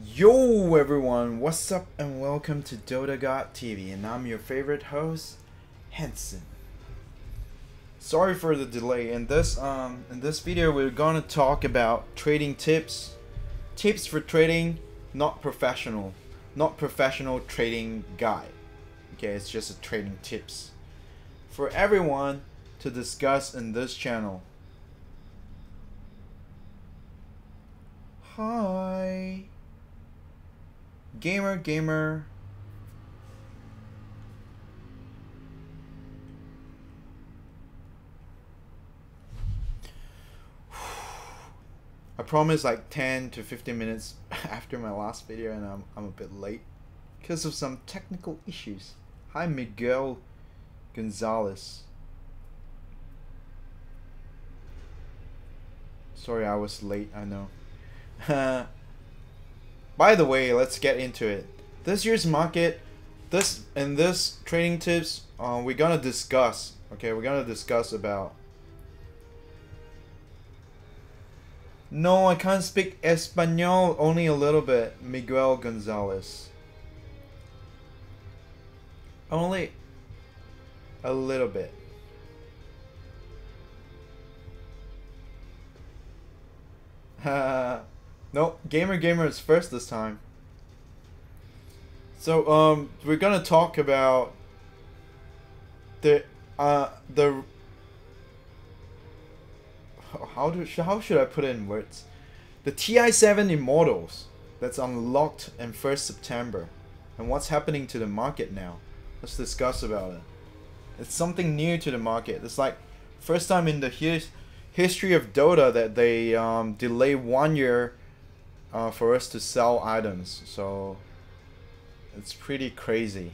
Yo everyone, what's up and welcome to DotaGodTV, and I'm your favorite host, Hanson. Sorry for the delay. In this video we're gonna talk about trading tips for trading, not professional trading guide. Okay, it's just a trading tips for everyone to discuss in this channel. Hi. Gamer. I promised like 10 to 15 minutes after my last video, and I'm a bit late because of some technical issues. Hi Miguel Gonzalez. Sorry I was late, I know. By the way, let's get into it. This year's market, this trading tips, we're gonna discuss. Okay, we're gonna discuss about. No, I can't speak Espanol, only a little bit. Miguel Gonzalez. Only a little bit. No, gamer is first this time. So we're gonna talk about the how should I put it in words? The TI7 Immortals that's unlocked in 1st September, and what's happening to the market now. Let's discuss about it. It's something new to the market. It's like first time in the history of Dota that they delay 1 year for us to sell items, so it's pretty crazy.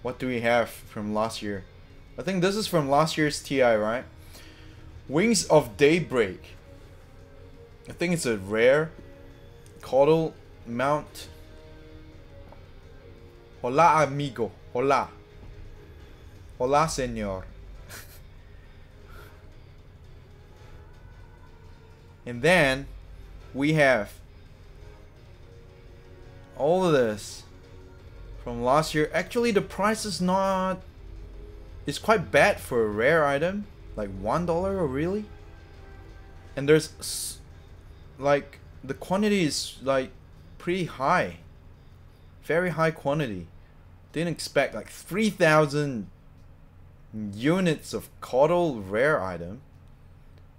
What do we have from last year? I think this is from last year's TI, right? Wings of Daybreak. I think it's a rare caudal mount. Hola amigo, hola. Hola señor. And then we have all of this from last year. Actually, the price is not. It's quite bad for a rare item, like $1 really. And there's like the quantity is like pretty high, very high quantity. Didn't expect like 3,000 units of caudal rare item.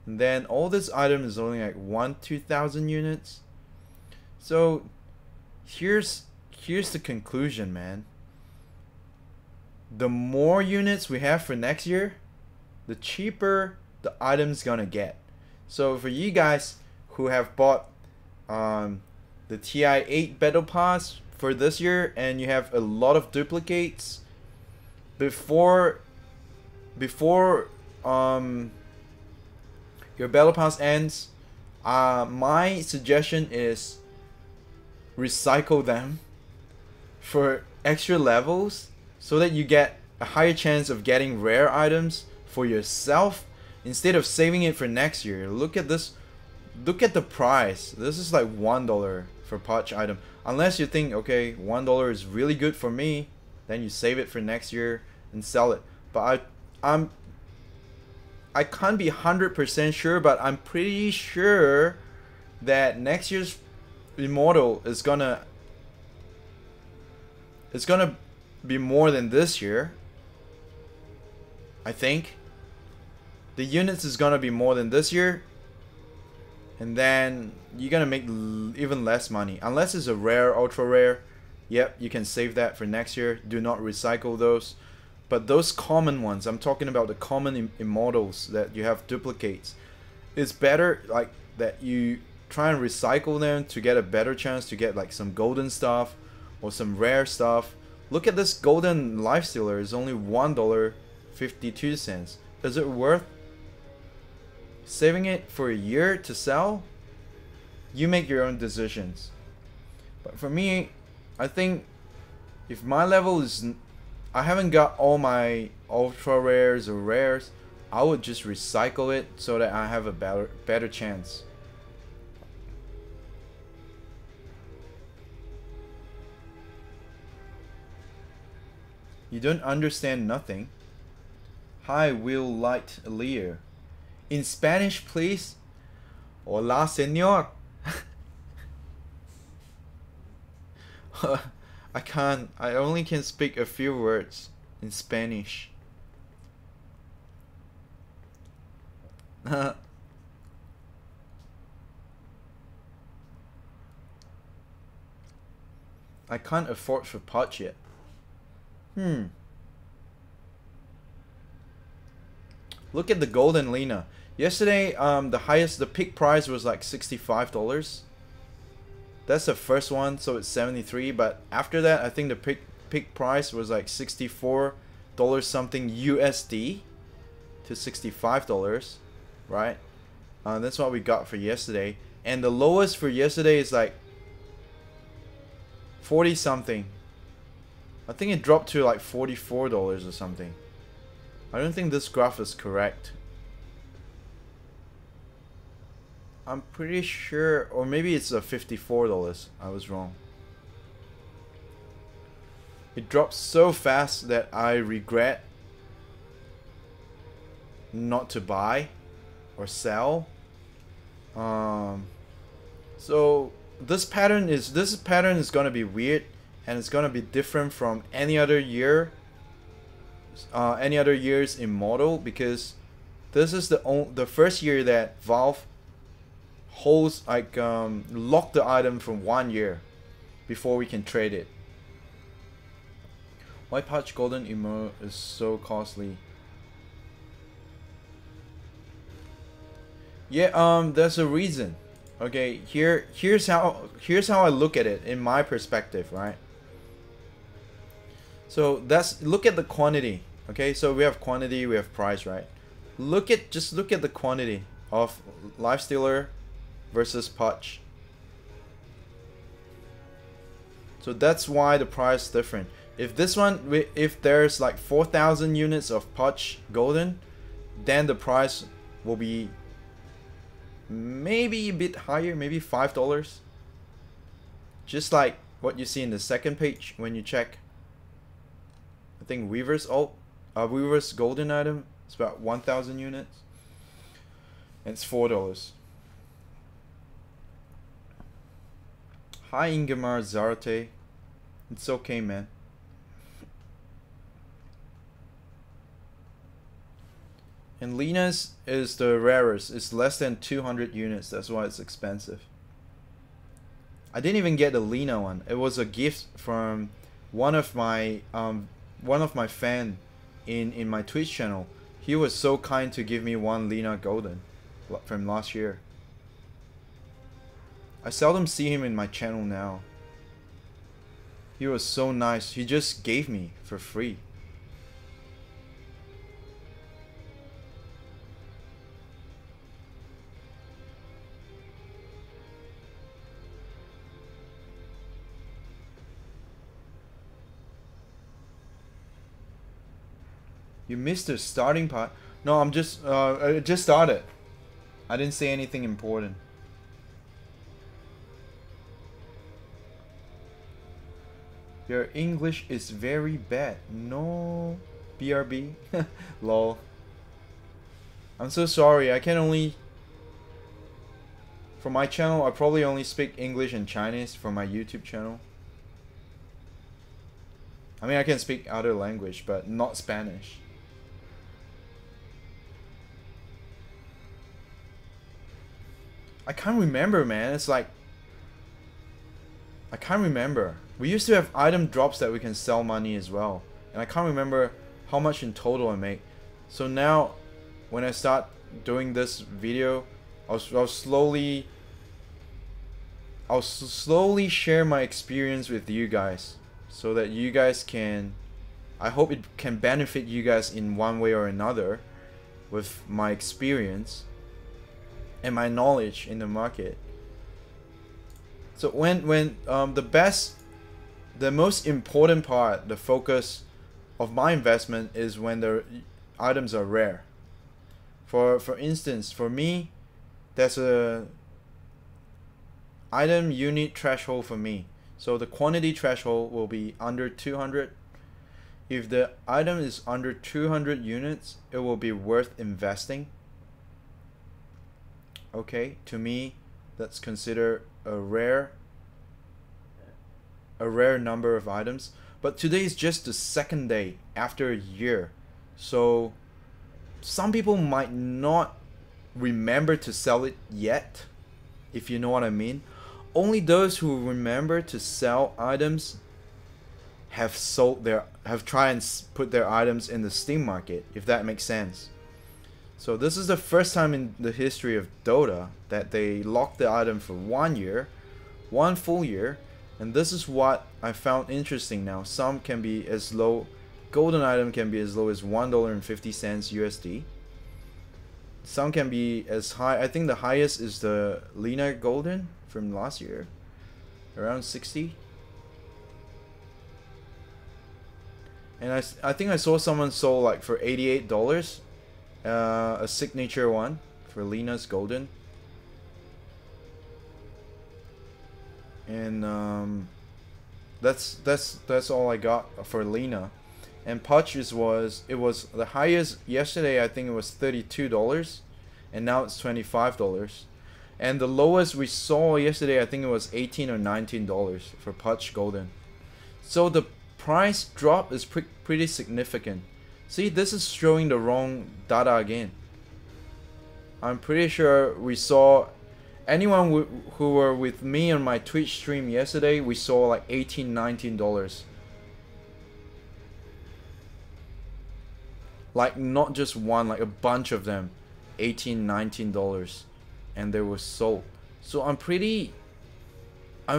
And then all this item is only like 2,000 units. So here's the conclusion, man. The more units we have for next year, the cheaper the item's gonna get. So for you guys who have bought the TI8 Battle Pass for this year, and you have a lot of duplicates before your battle pass ends, my suggestion is recycle them for extra levels so that you get a higher chance of getting rare items for yourself instead of saving it for next year. Look at this. Look at the price. This is like $1 for patch item. Unless you think, okay, $1 is really good for me, then you save it for next year and sell it. But I can't be 100% sure, but I'm pretty sure that next year's Immortal is gonna be more than this year. I think the units is gonna be more than this year, and then you're gonna make even less money unless it's a rare, ultra rare. Yep, you can save that for next year. Do not recycle those. But those common ones, I'm talking about the common Immortals that you have duplicates. It's better like that you try and recycle them to get a better chance to get like some golden stuff or some rare stuff. Look at this golden lifestealer. It's only $1.52. Is it worth saving it for a year to sell? You make your own decisions. But for me, I think if my level is, I haven't got all my ultra rares or rares, I would just recycle it so that I have a better chance. You don't understand nothing. Hi, Will Light Lear. In Spanish, please. Hola, señor. I can't. I only can speak a few words in Spanish. I can't afford for pot yet. Look at the golden Lena. Yesterday, the peak price was like $65. That's the first one, so it's 73. But after that, I think the peak price was like $64 something USD to $65, right? That's what we got for yesterday. And the lowest for yesterday is like 40 something. I think it dropped to like $44 or something. I don't think this graph is correct. I'm pretty sure, or maybe it's a $54. I was wrong. It dropped so fast that I regret not to buy or sell. So this pattern is gonna be weird, and it's gonna be different from any other year. Any other year's Immortal, because this is the first year that Valve holds like lock the item for 1 year before we can trade it. Why patch golden emo is so costly? Yeah, there's a reason. Okay, here's how I look at it in my perspective, right? So look at the quantity. Okay, so we have quantity, we have price, right? Just look at the quantity of Lifestealer versus Putch. So that's why the price is different. If if there's like 4,000 units of Putch golden, then the price will be maybe a bit higher, maybe $5. Just like what you see in the second page when you check. I think Weaver's golden item is about 1,000 units, and it's $4. Hi Ingemar Zarte. It's okay, man. And Lena's is the rarest. It's less than 200 units. That's why it's expensive. I didn't even get the Lena one. It was a gift from one of my fan in my Twitch channel. He was so kind to give me one Lena golden from last year. I seldom see him in my channel now. He was so nice. He just gave me for free. You missed the starting part. No, I just started. I didn't say anything important. Your English is very bad. No, BRB. Lol. I'm so sorry. I can only... For my channel, I probably only speak English and Chinese for my YouTube channel. I mean, I can speak other language, but not Spanish. I can't remember, man. It's like... I can't remember. We used to have item drops that we can sell money as well. And I can't remember how much in total I make. So now, when I start doing this video, I'll slowly share my experience with you guys. So that you guys can... I hope it can benefit you guys in one way or another with my experience and my knowledge in the market. So the most important part, the focus of my investment is when the items are rare. For instance, for me, there's a item unit threshold for me. So the quantity threshold will be under 200. If the item is under 200 units, it will be worth investing. Okay, to me, that's considered a rare number of items. But today is just the second day after a year, so some people might not remember to sell it yet, if you know what I mean. Only those who remember to sell items have tried and put their items in the Steam market, if that makes sense. So this is the first time in the history of Dota that they locked the item for 1 year, 1 full year, and this is what I found interesting now. Some can be as low, golden item can be as low as $1.50 USD. Some can be as high, I think the highest is the Lena Golden from last year, around 60. And I think I saw someone sold like for $88, a signature one for Lena's Golden. And that's all I got for Lena. And Putch's was the highest yesterday. I think it was $32, and now it's $25. And the lowest we saw yesterday, I think it was $18 or $19 for Putch Golden. So the price drop is pretty significant. See, this is showing the wrong data again. I'm pretty sure we saw, anyone who were with me on my Twitch stream yesterday, we saw like $18, $19. Like not just one, like a bunch of them, $18, $19, and they were sold. So I'm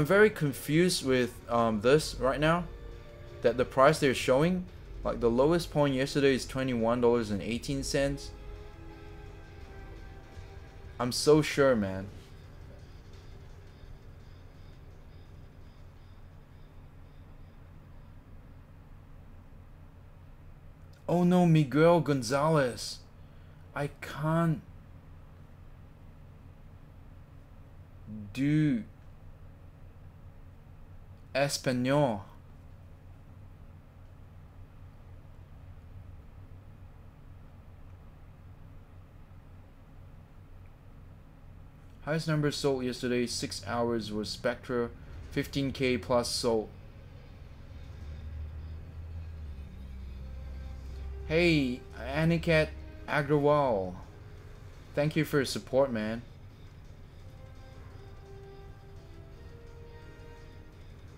very confused with this right now, that the price they're showing, like the lowest point yesterday is $21.18. I'm so sure, man. Oh no, Miguel Gonzalez. I can't do Espanol. Highest number sold yesterday, 6 hours, was Spectra, 15k plus sold. Hey, Aniket Agrawal. Thank you for your support, man.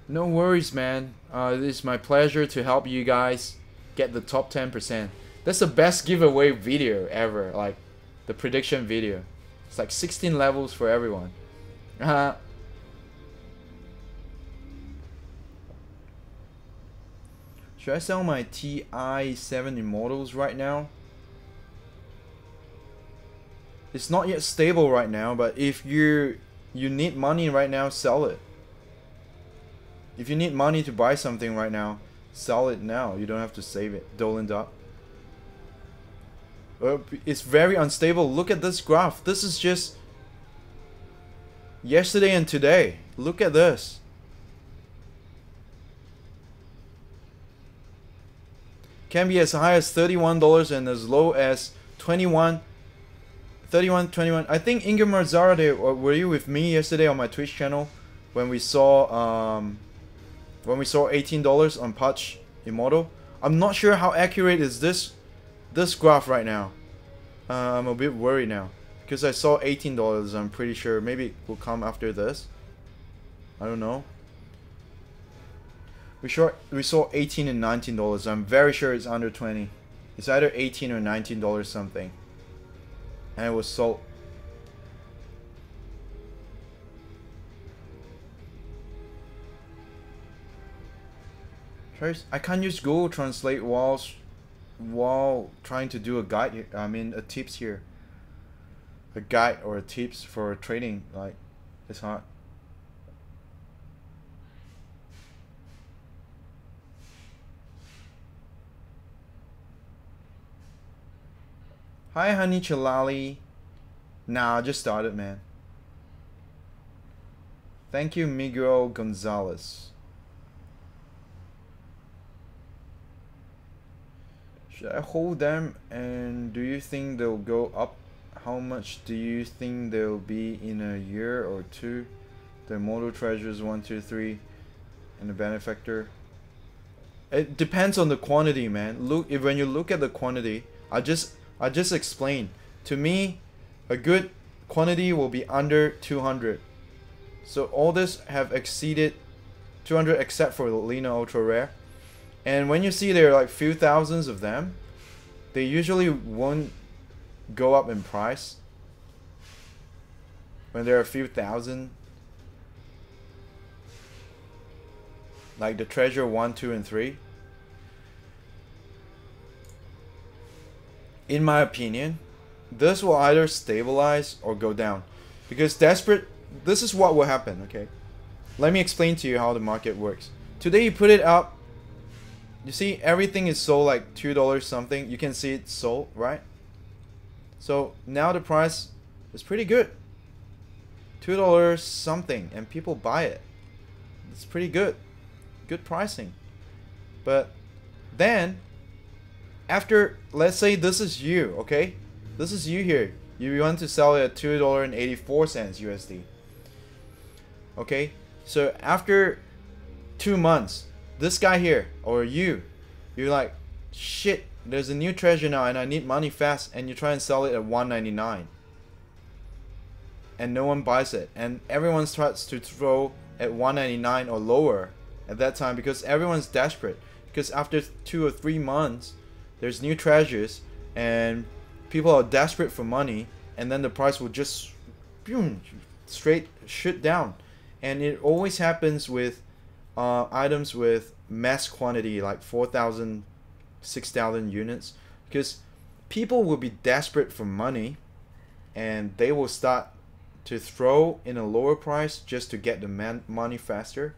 No worries, man. It is my pleasure to help you guys get the top 10%. That's the best giveaway video ever, like the prediction video. It's like 16 levels for everyone. Should I sell my TI7 Immortals right now? It's not yet stable right now, but if you need money right now, sell it. If you need money to buy something right now, sell it now. You don't have to save it. Dolan up. It's very unstable. Look at this graph. This is just yesterday and today. Look at this. Can be as high as $31 and as low as 21. I think Inga Marzarade, were you with me yesterday on my Twitch channel when we saw $18 on Patch Immortal? I'm not sure how accurate is this graph right now. I'm a bit worried now because I saw $18. I'm pretty sure maybe it will come after this. I don't know. We saw $18 and $19. I'm very sure it's under 20. It's either $18 or $19 something. And it was sold. I can't use Google Translate while trying to do a guide here. I mean a tips here. A guide or a tips for trading, like it's hard. Hi, Honey Chalali. Nah, I just started, man. Thank you, Miguel Gonzalez. Should I hold them, and do you think they'll go up? How much do you think they'll be in a year or two? The Immortal Treasures 1, 2, 3 and the Benefactor. It depends on the quantity, man. When you look at the quantity, I just explained. To me, a good quantity will be under 200. So all this have exceeded 200 except for the Lena Ultra Rare. And when you see there are like few thousands of them, they usually won't go up in price. When there are a few thousand, like the Treasure 1, 2, and 3. In my opinion, this will either stabilize or go down. Because desperate, this is what will happen, okay? Let me explain to you how the market works. Today you put it up, you see everything is sold like $2 something. You can see it sold, right? So now the price is pretty good. $2 something, and people buy it. It's pretty good. Good pricing. But then after, let's say this is you, okay? This is you here. You want to sell it at $2.84 USD. Okay? So after 2 months, this guy here, or you're like, shit, there's a new treasure now and I need money fast, and you try and sell it at $1.99. And no one buys it. And everyone starts to throw at $1.99 or lower at that time because everyone's desperate. Because after 2 or 3 months, there's new treasures and people are desperate for money, and then the price will just boom, straight shoot down. And it always happens with items with mass quantity, like 4,000, 6,000 units, because people will be desperate for money and they will start to throw in a lower price just to get the money faster.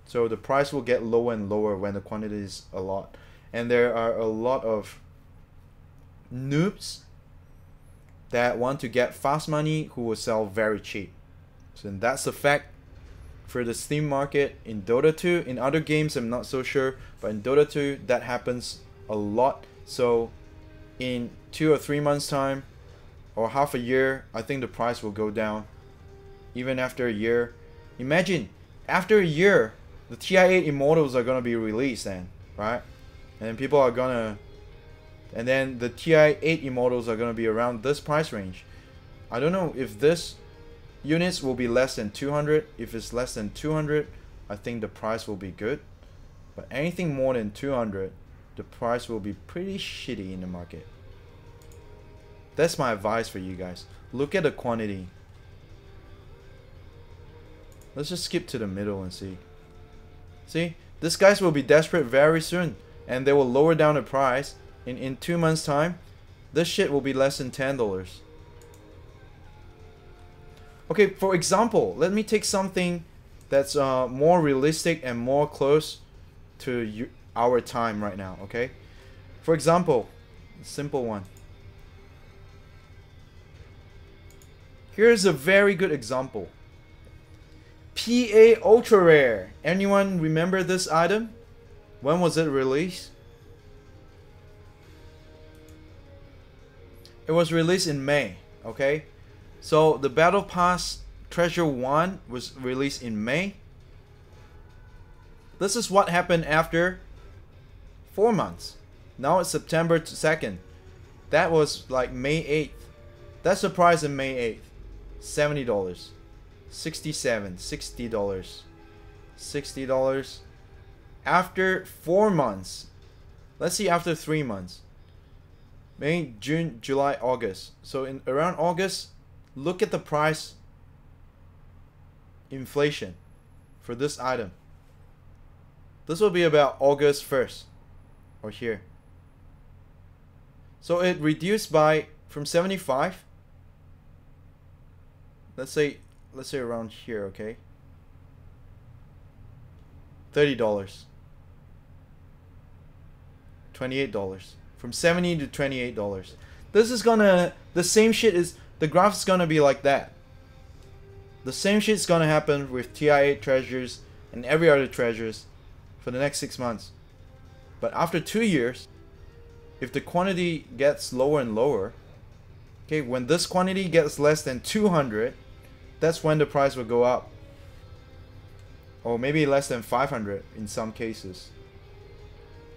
So the price will get lower and lower when the quantity is a lot. And there are a lot of noobs that want to get fast money who will sell very cheap. So that's the fact for the Steam market in Dota 2. In other games I'm not so sure, but in Dota 2 that happens a lot. So in 2 or 3 months time or half a year, I think the price will go down. Even after a year, imagine after a year the TI8 Immortals are gonna be released then, right? And people are gonna, and then the TI8 Immortals are gonna be around this price range. I don't know if this units will be less than 200. If it's less than 200, I think the price will be good. But anything more than 200, the price will be pretty shitty in the market. That's my advice for you guys. Look at the quantity. Let's just skip to the middle and see. See, these guys will be desperate very soon, and they will lower down the price. In 2 months time, this shit will be less than $10. Okay, for example, let me take something that's more realistic and more close to our time right now, okay? For example, a simple one. Here's a very good example. PA Ultra Rare. Anyone remember this item? When was it released? It was released in May, okay? So the Battle Pass Treasure 1 was released in May. This is what happened after 4 months. Now it's September 2nd. That was like May 8th. That's the price in May 8th. $70. $67. $60. $60. After 4 months. Let's see after 3 months. May, June, July, August. So in around August, look at the price inflation for this item. This will be about August 1st or here. So it reduced by from 75. Let's say around here, okay? $30. $28. From $70 to $28. This is gonna, the same shit is, the graph is gonna be like that. The same shit's gonna happen with TI8 treasures and every other treasures for the next 6 months. But after 2 years, if the quantity gets lower and lower, okay, when this quantity gets less than 200, that's when the price will go up. Or maybe less than 500 in some cases.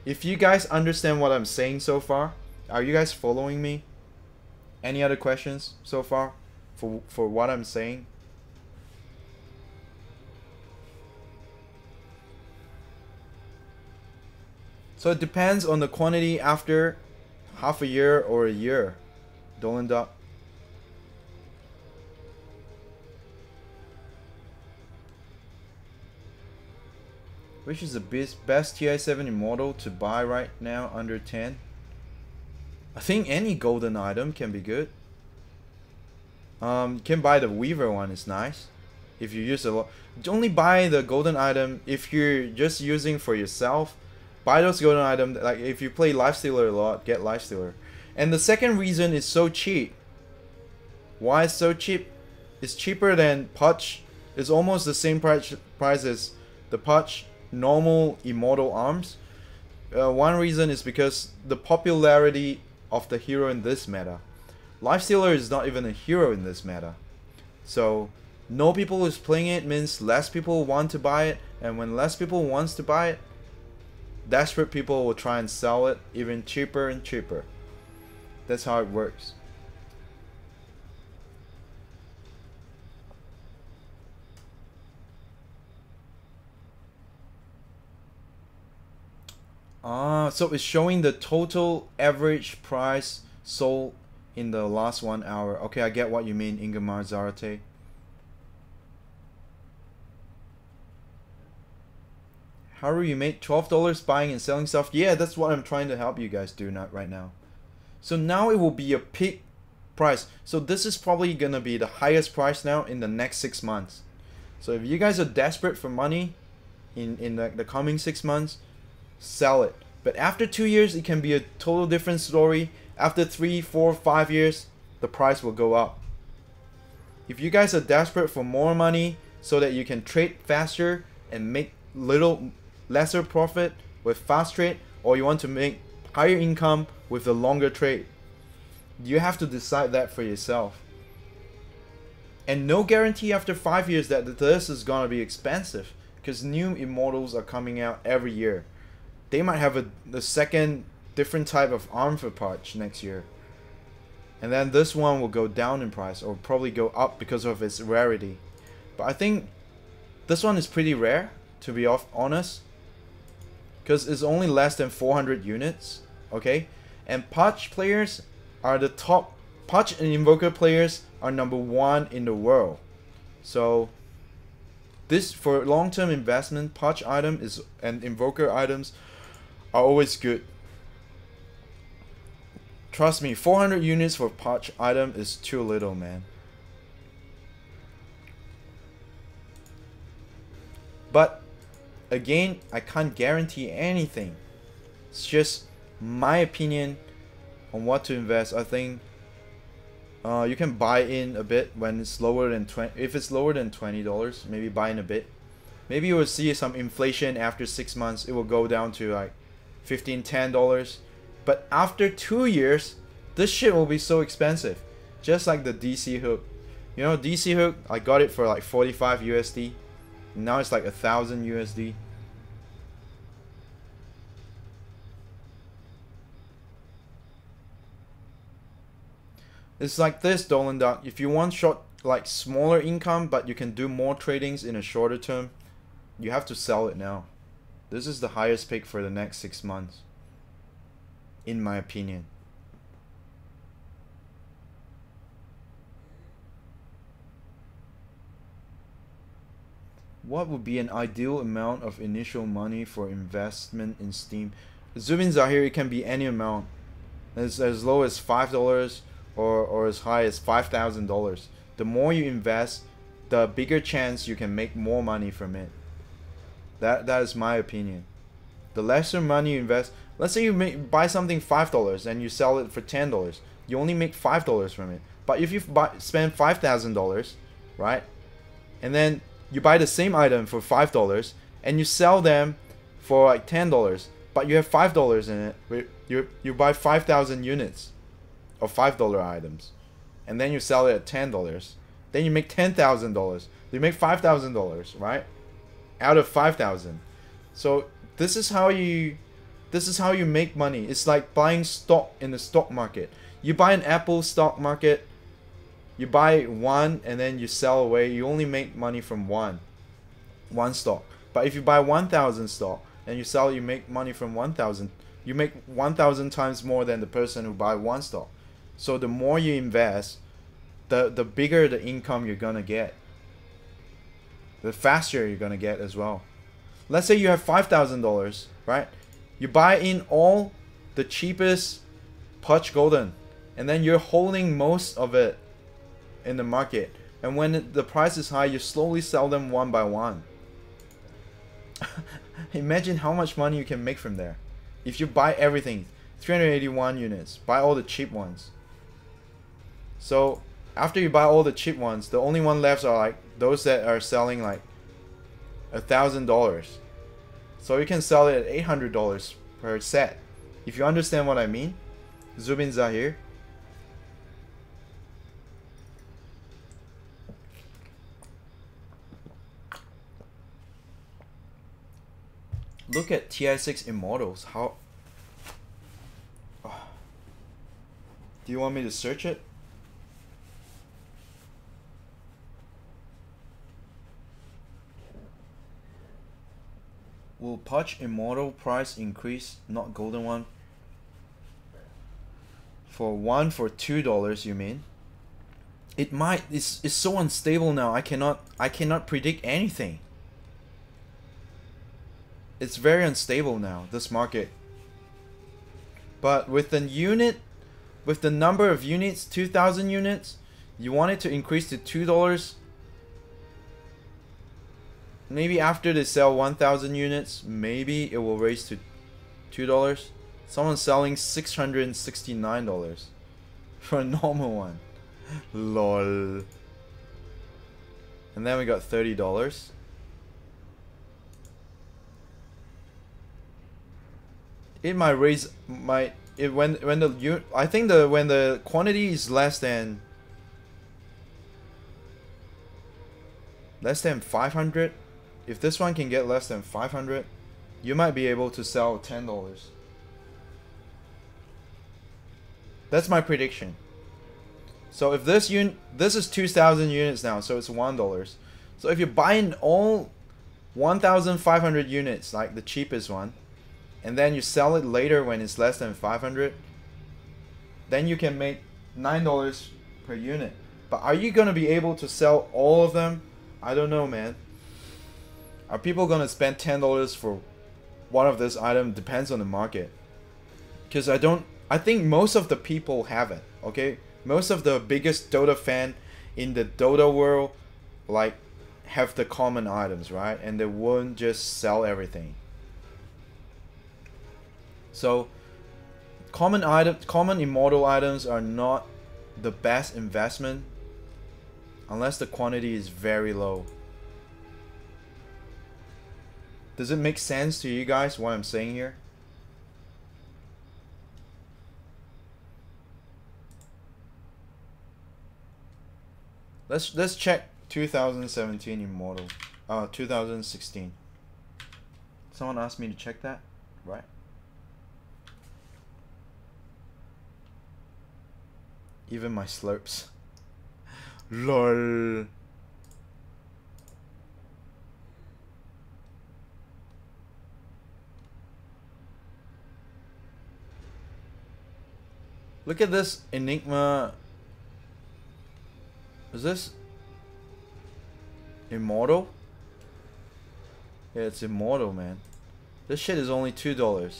If you guys understand what I'm saying so far, are you guys following me? Any other questions so far for what I'm saying? So it depends on the quantity after half a year or a year. Dolan. Which is the best TI7 Immortal to buy right now under 10? I think any golden item can be good. You can buy the Weaver one, it's nice. If you use a lot. Only buy the golden item if you're just using for yourself. Buy those golden items. Like if you play Lifestealer a lot, get Lifestealer. And the second reason is so cheap. Why it's so cheap? It's cheaper than Putch. It's almost the same price as the Putch normal Immortal arms. One reason is because the popularity of the hero in this meta. Lifestealer is not even a hero in this meta. So no people is playing it means less people want to buy it, and when less people wants to buy it, desperate people will try and sell it even cheaper and cheaper. That's how it works. So it's showing the total average price sold in the last 1 hour. Okay, I get what you mean, Ingemar Zarate. Haru, you made $12 buying and selling stuff. Yeah, that's what I'm trying to help you guys do right now. So now it will be a peak price. So this is probably gonna be the highest price now in the next 6 months. So if you guys are desperate for money in the coming 6 months, sell it. But after 2 years, it can be a total different story. After 3, 4, 5 years, the price will go up. If you guys are desperate for more money so that you can trade faster and make lesser profit with fast trade, or you want to make higher income with a longer trade, you have to decide that for yourself. And no guarantee after 5 years that this is gonna be expensive, because new Immortals are coming out every year. They might have a second different type of arm for Putch next year, and then this one will go down in price or probably go up because of its rarity. But I think this one is pretty rare, to be honest, because it's only less than 400 units. Okay, and Putch players are the top. Putch and Invoker players are #1 in the world. So this, for long-term investment, Putch item and Invoker items are always good. Trust me, 400 units for Putch item is too little, man. But again, I can't guarantee anything. It's just my opinion on what to invest. I think you can buy in a bit when it's lower than 20. If it's lower than $20, maybe buy in a bit. Maybe you will see some inflation after 6 months. It will go down to like $15, $10. But after 2 years, this shit will be so expensive. Just like the DC hook. You know, DC hook, I got it for like 45 USD. Now it's like 1,000 USD. It's like this, Dolan Duck. If you want like smaller income, but you can do more tradings in a shorter term, you have to sell it now. This is the highest pick for the next 6 months, in my opinion. What would be an ideal amount of initial money for investment in Steam? Zubin Zahir, it can be any amount. As low as $5 or as high as $5,000. The more you invest, the bigger chance you can make more money from it. That is my opinion. The lesser money you invest, let's say you buy something $5 and you sell it for $10, you only make $5 from it. But if you spend $5,000, right, and then you buy the same item for $5 and you sell them for like $10, but you have $5 in it. You buy 5,000 units of $5 items, and then you sell it at $10. Then you make $10,000. You make $5,000, right? Out of 5,000. So this is how you make money. It's like buying stock in the stock market. You buy an Apple stock market, you buy one and then you sell away. You only make money from one stock. But if you buy 1,000 stock and you sell, you make money from 1,000. You make 1,000 times more than the person who buy one stock. So the more you invest, the bigger the income you're gonna get. The faster you're gonna get as well. Let's say you have $5,000, right? You buy in all the cheapest Pudge Golden, and then you're holding most of it in the market. And when the price is high, you slowly sell them one by one. Imagine how much money you can make from there. If you buy everything, 381 units, buy all the cheap ones. So after you buy all the cheap ones, the only one left are like those that are selling like $1,000. So you can sell it at $800 per set. If you understand what I mean. Zubin Zahir. Look at TI6 Immortals. How... Oh. Do you want me to search it? Will Pudge Immortal price increase? Not golden one. For $2, you mean? It might. It's so unstable now. I cannot predict anything. It's very unstable now, this market. But with the number of units, 2,000 units, you want it to increase to $2. Maybe after they sell 1,000 units, maybe it will raise to $2. Someone's selling $669 for a normal one. Lol. And then we got $30. It might raise when the quantity is less than 500. If this one can get less than 500, you might be able to sell $10. That's my prediction. So if this is 2,000 units now, so it's $1. So if you buy in all 1,500 units, like the cheapest one, and then you sell it later when it's less than 500, then you can make $9 per unit. But are you gonna be able to sell all of them? I don't know, man. Are people gonna spend $10 for one of this item? Depends on the market. Because I think most of the people have it, okay? Most of the biggest Dota fan in the Dota world, like, have the common items, right? And they won't just sell everything. So, common immortal items are not the best investment unless the quantity is very low. Does it make sense to you guys what I'm saying here? Let's check 2017 Immortal. 2016. Someone asked me to check that, right? Even my slurps. LOL. Look at this Enigma. Is this Immortal? Yeah, it's Immortal, man. This shit is only $2.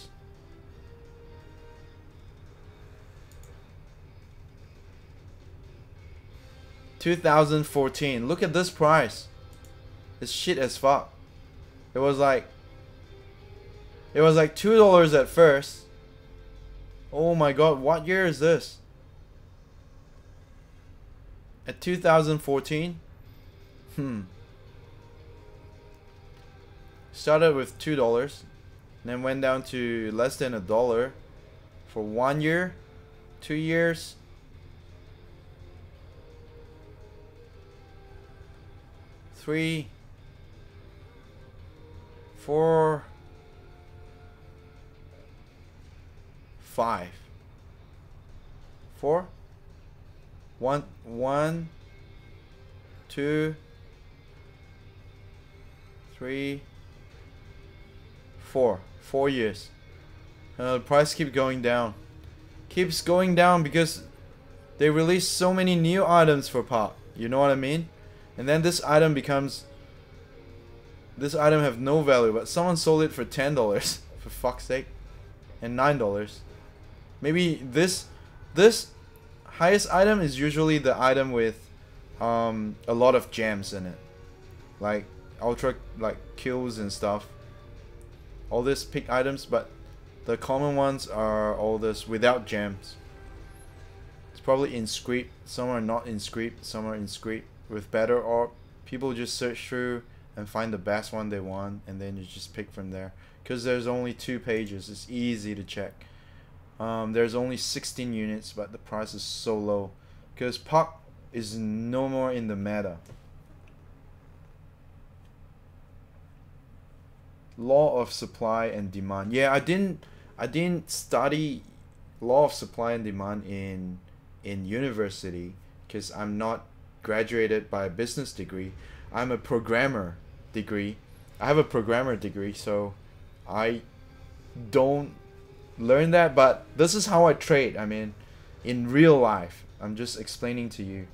2014. Look at this price. It's shit as fuck. It was like $2 at first. Oh my god, what year is this? At 2014? Started with $2. and then went down to less than $1 for 1 year, 2 years. Three, 4, 5, 4, 1, 2, 3, 4. 4 years. The price keeps going down. Keeps going down because they release so many new items for pop. You know what I mean? And then this item becomes... This item have no value, but someone sold it for $10 for fuck's sake, and $9. Maybe this highest item is usually the item with a lot of gems in it, like ultra like kills and stuff. All these pick items, but the common ones are all this without gems. It's probably in script. Some are not in script. Some are in script with better art. People just search through and find the best one they want, and then you just pick from there. Because there's only 2 pages, it's easy to check. There's only 16 units, but the price is so low. Because Puck is no more in the meta. Law of supply and demand. Yeah, I didn't study law of supply and demand in university, because I'm not graduated by a business degree. I'm a programmer degree. I have a programmer degree, so I don't learn that, but this is how I trade. I mean, in real life. I'm just explaining to you.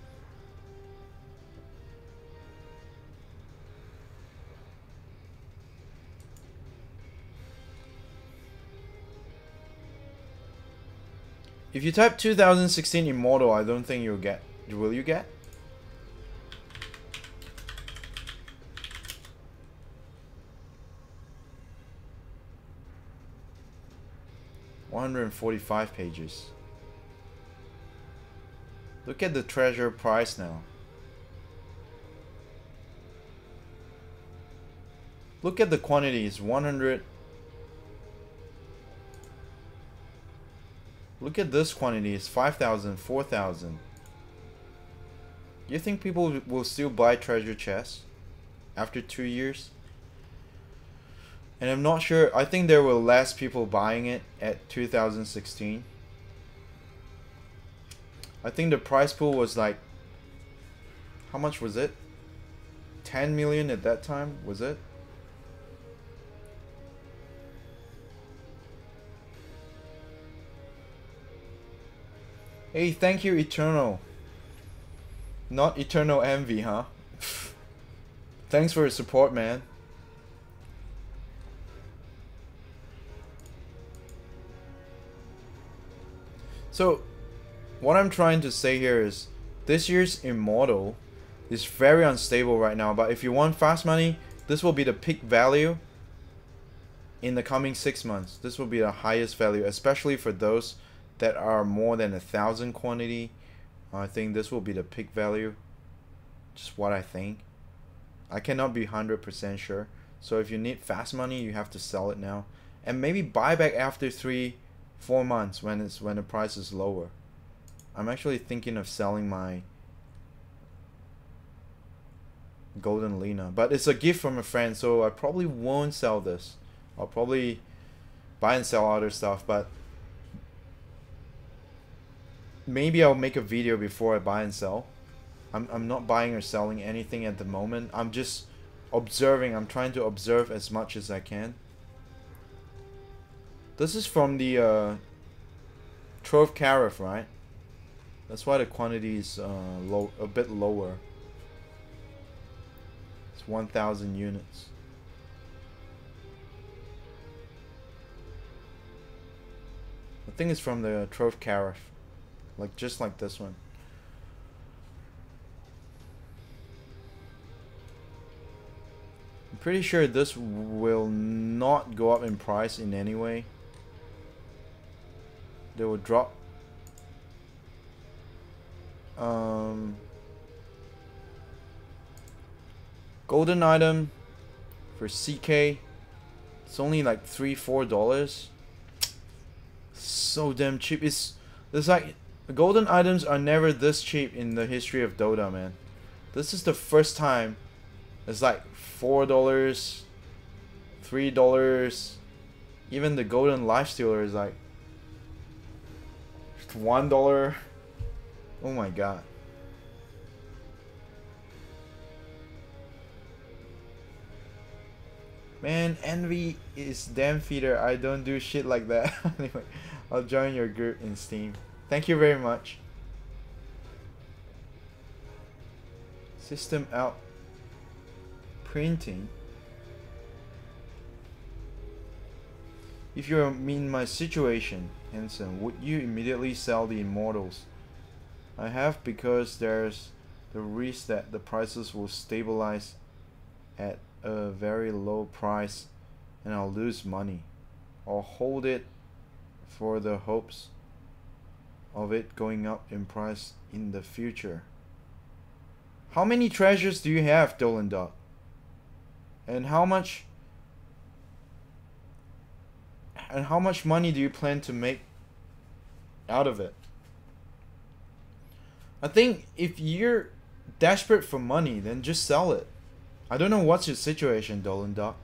If you type 2016 Immortal, I don't think you'll get. Will you get? $145 pages. Look at the treasure price now. Look at the quantities. 100. Look at this quantity. It's 5,000, 4,000. Do you think people will still buy treasure chests after 2 years? And I'm not sure. I think there were less people buying it at 2016. I think the price pool was like, how much was it? 10 million at that time, was it? Hey, thank you, Eternal. Not Eternal Envy, huh? Thanks for your support, man. So, what I'm trying to say here is, this year's Immortal is very unstable right now, but if you want fast money, this will be the peak value in the coming 6 months. This will be the highest value, especially for those that are more than 1,000 quantity. I think this will be the peak value. Just what I think. I cannot be 100% sure. So if you need fast money, you have to sell it now, and maybe buy back after 3-4 months when the price is lower. I'm actually thinking of selling my Golden Lena, but it's a gift from a friend, so I probably won't sell this. I'll probably buy and sell other stuff, but maybe I'll make a video before I buy and sell. I'm not buying or selling anything at the moment. I'm just observing. I'm trying to observe as much as I can. This is from the Trove Carafe, right? That's why the quantity is low, a bit lower. It's 1,000 units. I think it's from the Trove Carafe, like just like this one. I'm pretty sure this will not go up in price in any way. They will drop. Golden item for CK It's only like $3-4. So damn cheap. It's like golden items are never this cheap in the history of Dota, man. This is the first time it's like $4, $3. Even the golden lifestealer is like $1. Oh my god. Man, envy is damn feeder. I don't do shit like that. Anyway, I'll join your group in Steam. Thank you very much. System out. Printing. If you're in my situation, Hanson, would you immediately sell the Immortals? I have, because there's the risk that the prices will stabilize at a very low price and I'll lose money. I'll hold it for the hopes of it going up in price in the future. How many treasures do you have, Dolan Dot? And how much money do you plan to make out of it? I think if you're desperate for money, then just sell it. I don't know what's your situation, Dolan Dot.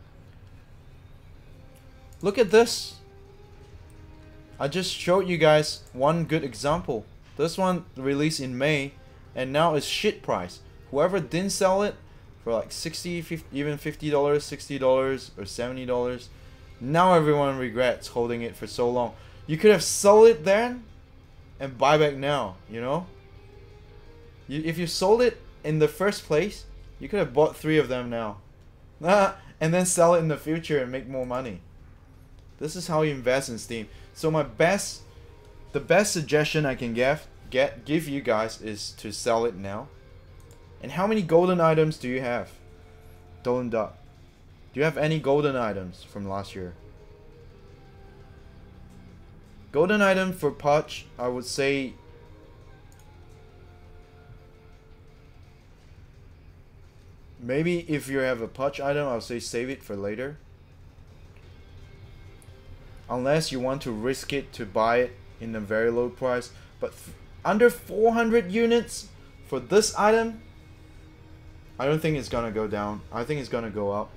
Look at this. I just showed you guys one good example. This one released in May and now it's shit price. Whoever didn't sell it for like 60, 50, even $50, $60 or $70, now everyone regrets holding it for so long. You could have sold it then and buy back now, you know? If you sold it in the first place, you could have bought 3 of them now. And then sell it in the future and make more money. This is how you invest in Steam. So the best suggestion I can give you guys is to sell it now. And how many golden items do you have? Dolan Dot. Do you have any golden items from last year? Golden item for Pudge, I would say maybe if you have a Pudge item, I'll say save it for later. Unless you want to risk it to buy it in a very low price. But under 400 units for this item, I don't think it's gonna go down. I think it's gonna go up.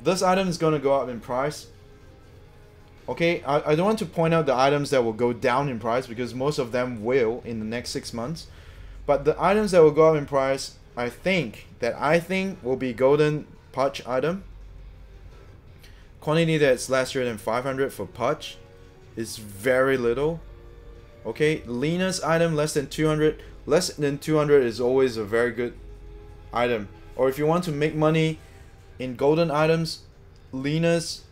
This item is gonna go up in price. Okay, I don't want to point out the items that will go down in price because most of them will in the next 6 months. But the items that will go up in price, I think will be golden Pudge item. Quantity that's lesser than 500 for Pudge is very little. Okay, Lena's item less than 200. Less than 200 is always a very good item. Or if you want to make money in golden items, Lena's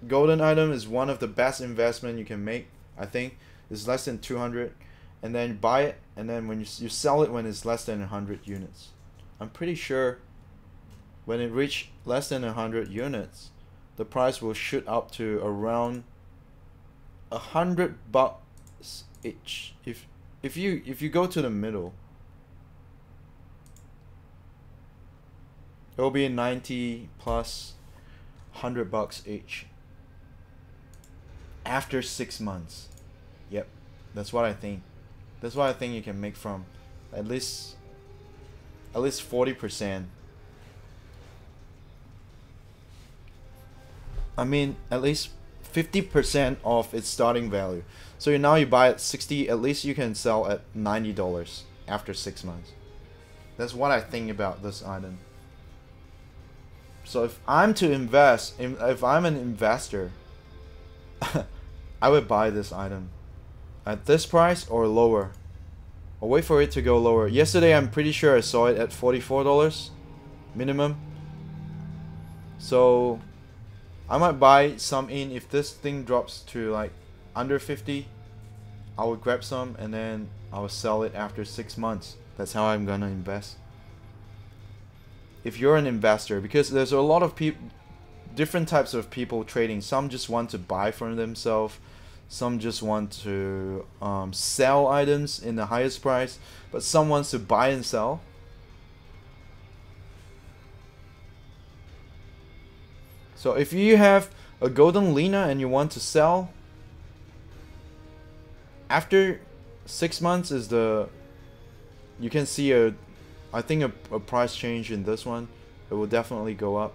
golden item is one of the best investment you can make. I think it's less than 200, and then buy it, and then when you sell it when it's less than 100 units. I'm pretty sure when it reach less than 100 units, the price will shoot up to around $100 each. If you go to the middle, it will be 90 plus $100 each after 6 months. Yep, that's what I think. That's what I think you can make from at least 40%. I mean, at least 50% of its starting value. So now you buy at 60, at least you can sell at $90 after 6 months. That's what I think about this item. So if I'm to invest, if I'm an investor, I would buy this item at this price or lower. Or wait for it to go lower. Yesterday I'm pretty sure I saw it at $44 minimum. So I might buy some in. If this thing drops to like under 50, I would grab some and then I will sell it after 6 months. That's how I'm gonna invest. If you're an investor, because there's a lot of people, different types of people trading. Some just want to buy for themselves, some just want to sell items in the highest price, but some wants to buy and sell. So if you have a golden Lena and you want to sell, after 6 months is the, you can see I think a price change in this one. It will definitely go up.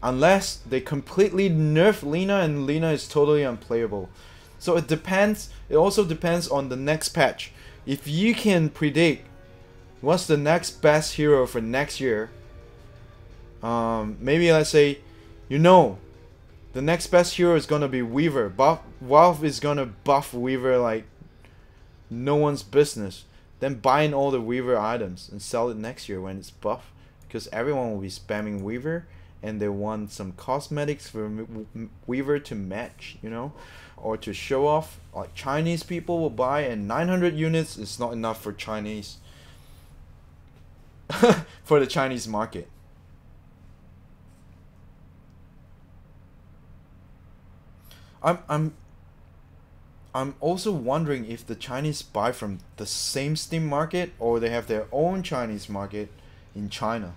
Unless they completely nerf Lena and Lena is totally unplayable. So it depends. It also depends on the next patch. If you can predict what's the next best hero for next year, maybe let's say, you know, the next best hero is gonna be Weaver. Valve is gonna buff Weaver like no one's business. Then buy in all the Weaver items and sell it next year when it's buff, because everyone will be spamming Weaver and they want some cosmetics for Weaver to match, you know, or to show off. Like Chinese people will buy, and 900 units is not enough for Chinese for the Chinese market. I'm also wondering if the Chinese buy from the same Steam market or they have their own Chinese market in China.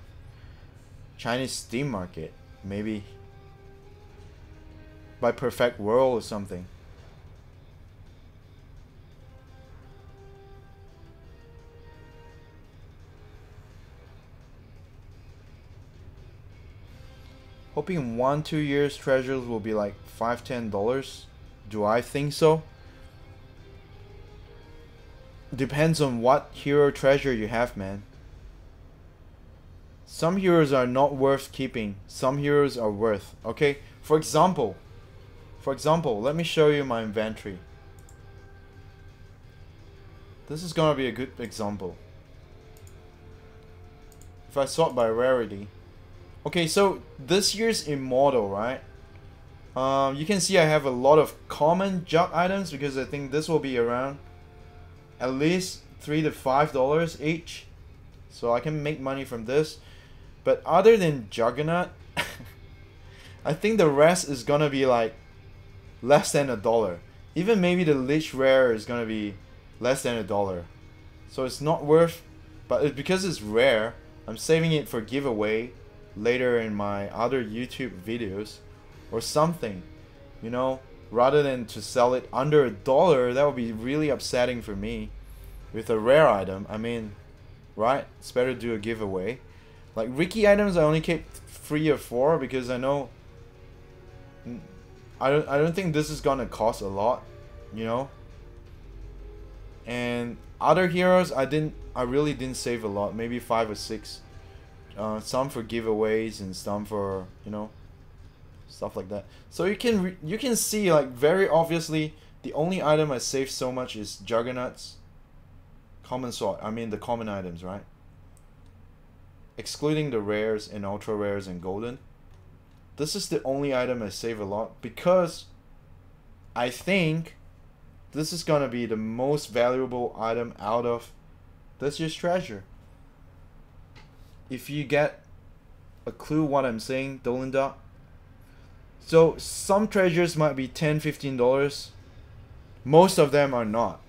Chinese Steam market, maybe by Perfect World or something. Hoping in 1-2 years treasures will be like $5-10. Do I think so? Depends on what hero treasure you have, man. Some heroes are not worth keeping. Some heroes are worth. Okay, for example, let me show you my inventory. This is gonna be a good example. If I sort by rarity. Okay, so this year's Immortal, right? You can see I have a lot of common jug items because I think this will be around at least $3 to $5 each. So I can make money from this. But other than Juggernaut, I think the rest is gonna be like less than $1. Even maybe the Lich Rare is gonna be less than $1. So it's not worth, but because it's rare, I'm saving it for giveaway later in my other YouTube videos or something, you know, rather than to sell it under $1. That would be really upsetting for me with a rare item. I mean, right? It's better to do a giveaway. Like Ricky items I only keep 3 or 4 because I know I don't think this is gonna cost a lot, you know. And other heroes I really didn't save a lot, maybe 5 or 6. Some for giveaways and some for, you know, stuff like that. So you can see like very obviously the only item I saved so much is Juggernauts, common sword. I mean the common items, right? Excluding the rares and ultra rares and golden. This is the only item I save a lot because I think this is gonna be the most valuable item out of this year's treasure. If you get a clue what I'm saying, Dolinda. So some treasures might be $10-15. Most of them are not.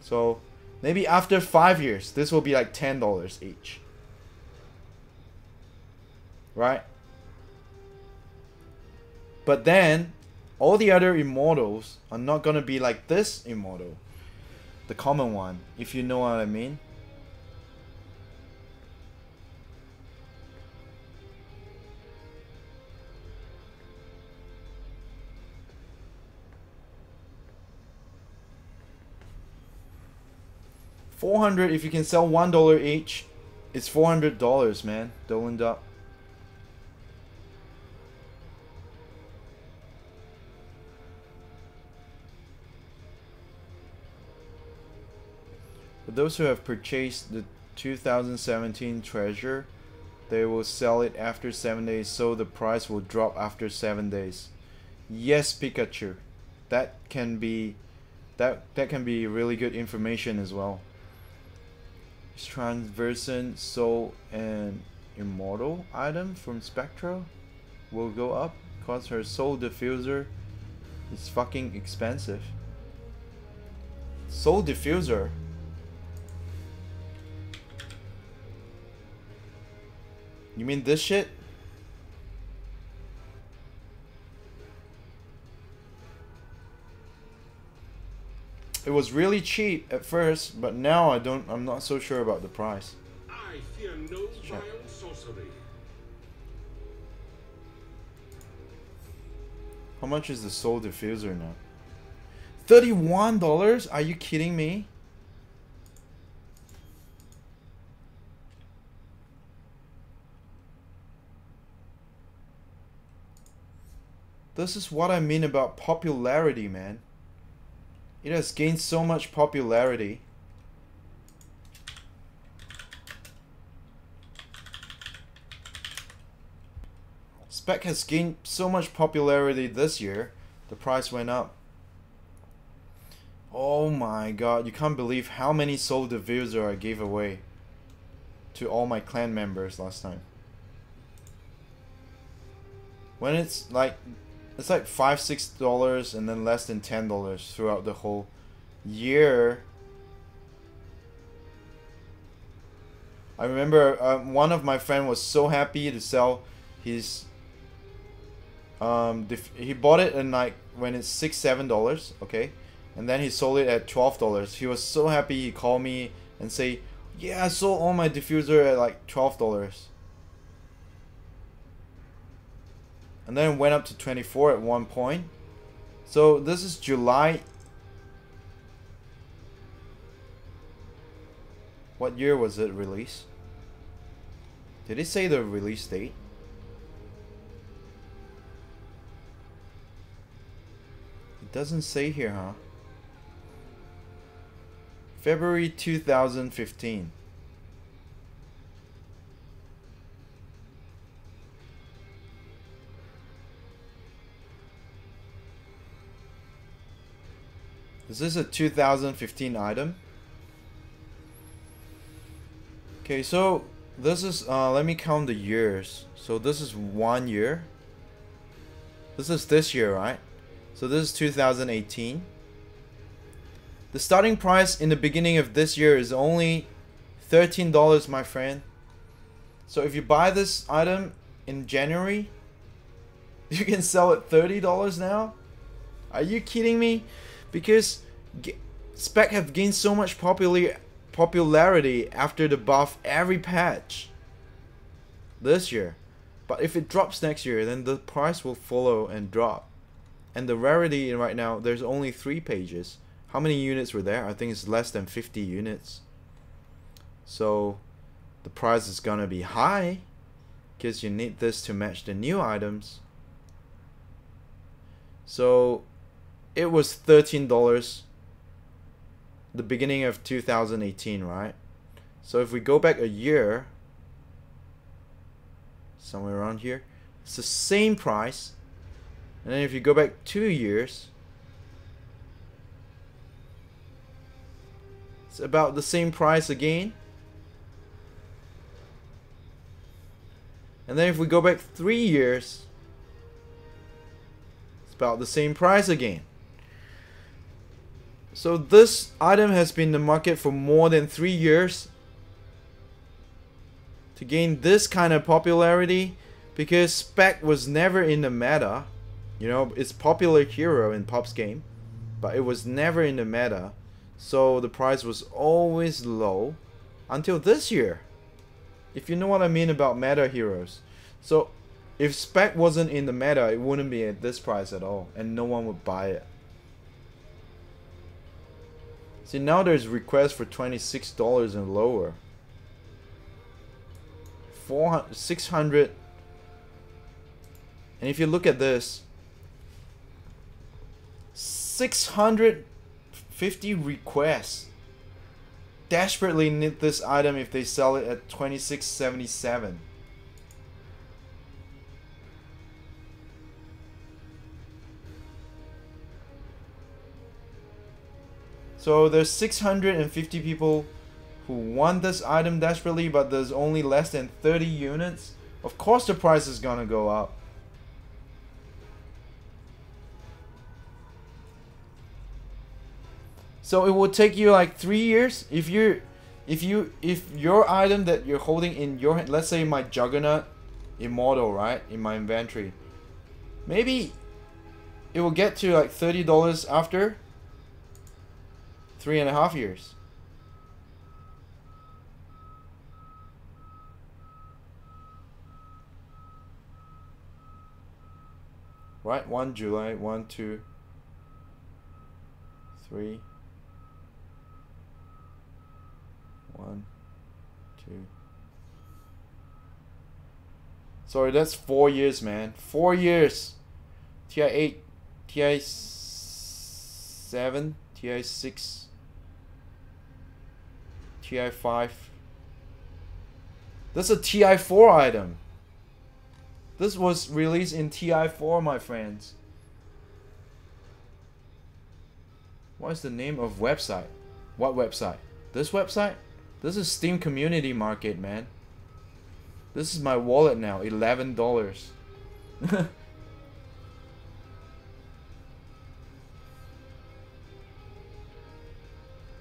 So maybe after 5 years, this will be like $10 each. Right? But then all the other immortals are not gonna be like this immortal, the common one, if you know what I mean. $400, if you can sell $1 each, it's $400, man. Dolinda. For those who have purchased the 2017 treasure, they will sell it after 7 days, so the price will drop after 7 days. Yes, Pikachu. That can be really good information as well. Transversing Soul and Immortal item from Spectra will go up because her Soul Diffuser is fucking expensive. Soul Diffuser. You mean this shit? it was really cheap at first, but now I'm not so sure about the price. I fear no vile sorcery. How much is the Soul Diffuser now? $31? Are you kidding me? This is what I mean about popularity, man. It has gained so much popularity. Spec has gained so much popularity this year. The price went up. Oh my god, you can't believe how many Soul Diffuser I gave away to all my clan members last time. When it's like $5-6 and then less than $10 throughout the whole year. I remember one of my friend was so happy to sell his he bought it in like when it's $6-7, okay, and then he sold it at $12. He was so happy. He called me and say, yeah, I sold all my diffuser at like $12. And then it went up to 24 at one point. So this is July. What year was it released? Did it say the release date? It doesn't say here, huh? February 2015. Is this a 2015 item? Okay, so this is let me count the years. So this is 1 year. This is this year, right? So this is 2018. The starting price in the beginning of this year is only $13, my friend. So if you buy this item in January, you can sell it $30 now? Are you kidding me? Because Spec have gained so much popularity after the buff every patch this year. But if it drops next year, then the price will follow and drop. And the rarity right now, there's only 3 pages. How many units were there? I think it's less than 50 units. So the price is gonna be high because you need this to match the new items. So it was $13 the beginning of 2018, right? So if we go back a year, somewhere around here, it's the same price. And then if you go back 2 years, it's about the same price again. And then if we go back 3 years, it's about the same price again. So this item has been in the market for more than 3 years to gain this kind of popularity, because Spec was never in the meta. You know, it's popular hero in Pop's game, but it was never in the meta. So the price was always low until this year. If you know what I mean about meta heroes. So if Spec wasn't in the meta, it wouldn't be at this price at all, and no one would buy it. See, now there's requests for $26 and lower. 400, 600. And if you look at this, 650 requests desperately need this item if they sell it at $26.77. So there's 650 people who want this item desperately, but there's only less than 30 units. Of course the price is gonna go up. So it will take you like 3 years if your item that you're holding in your hand, let's say my Juggernaut Immortal, right, in my inventory, maybe it will get to like $30 after. 3.5 years. Right, 1 July, 1, 2, 3, 1, 2. Sorry, that's 4 years, man. 4 years. TI8, TI7, TI6, TI5. That's a TI4 item. This was released in TI4, my friends. What is the name of website? What website? This website? This is Steam Community Market, man. This is my wallet now, $11.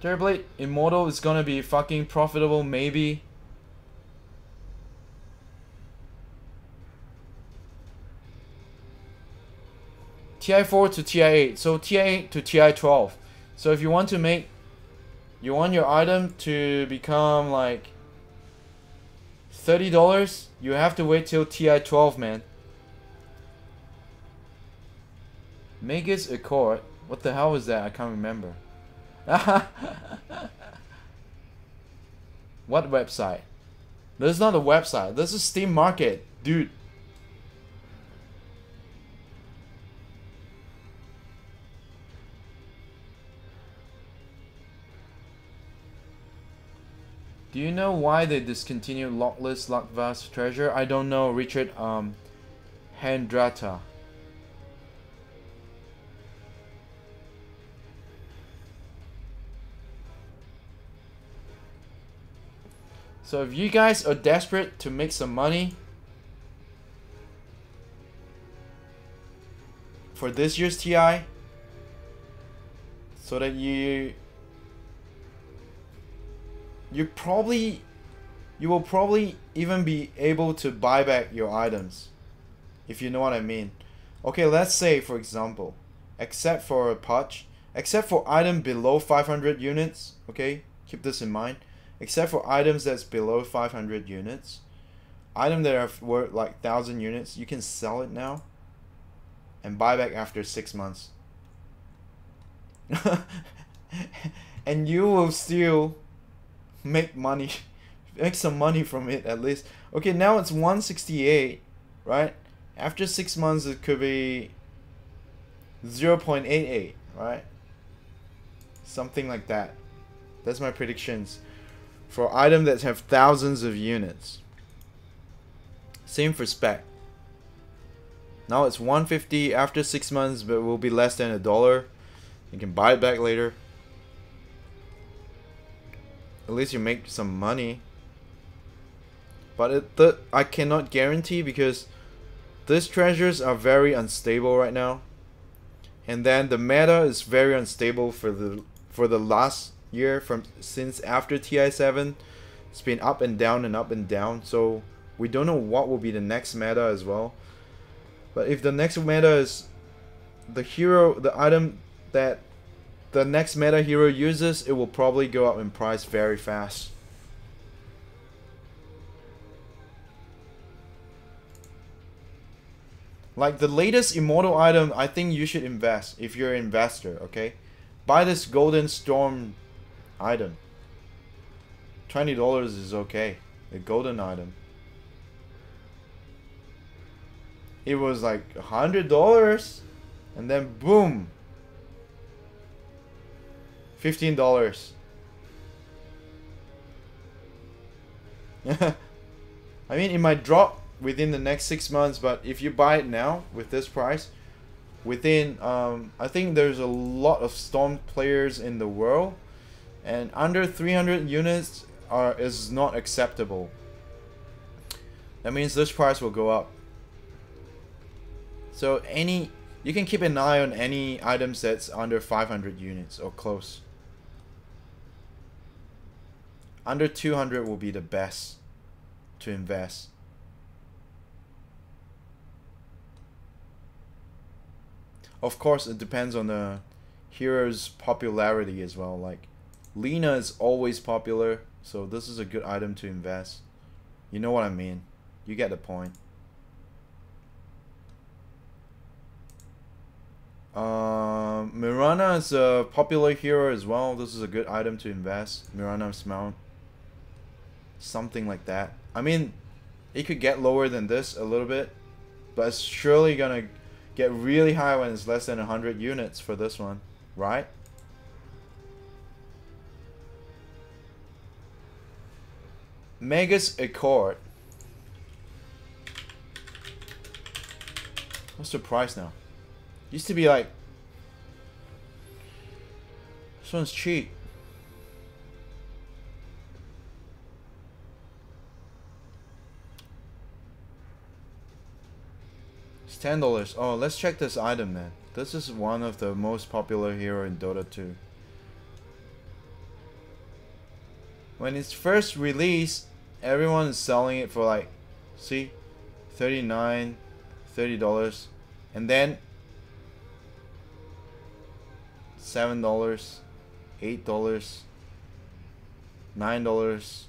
Terrorblade Immortal is gonna be fucking profitable, maybe. TI4 to TI8, so TI8 to TI12. So if you want to make, you want your item to become like $30, you have to wait till TI12, man. Magus Accord, what the hell was that? I can't remember. What website? This is not a website, this is Steam Market, dude. Do you know why they discontinued Lockless Lockvast Treasure? I don't know, Richard Handrata. So if you guys are desperate to make some money for this year's TI, so that you will probably even be able to buy back your items, if you know what I mean. Okay, let's say for example, except for a patch, except for item below 500 units, okay, keep this in mind, except for items that's below 500 units, item that are worth like 1,000 units, you can sell it now and buy back after 6 months. And you will still make money, make some money from it at least. Okay, now it's 168, right? After 6 months it could be 0.88, right? Something like that. That's my predictions for items that have thousands of units. Same for spec. Now it's 150 after 6 months, but it will be less than $1. You can buy it back later. At least you make some money. But I cannot guarantee, because these treasures are very unstable right now. And then the meta is very unstable for the last year, since after TI7. It's been up and down and up and down. So we don't know what will be the next meta as well. But if the next meta is the hero, the item that the next meta hero uses, it will probably go up in price very fast. Like the latest immortal item, I think you should invest if you're an investor, okay? Buy this Golden Storm item. $20 is okay. The golden item. It was like $100 and then boom, $15. I mean, it might drop within the next 6 months, but if you buy it now with this price, within I think there's a lot of Storm players in the world, and under 300 units is not acceptable. That means this price will go up. So you can keep an eye on any items that's under 500 units or close. Under 200 will be the best to invest. Of course, it depends on the hero's popularity as well. Like Lena is always popular, so this is a good item to invest. You know what I mean. You get the point. Mirana is a popular hero as well. This is a good item to invest. Mirana's mount. Something like that. I mean, it could get lower than this a little bit, but it's surely gonna get really high when it's less than 100 units for this one, right? Megas Accord. What's the price now? Used to be like, this one's cheap. It's $10. Oh, let's check this item then. This is one of the most popular hero in Dota 2. When it's first released, everyone is selling it for like, see, $39, $30, and then $7, $8, $9,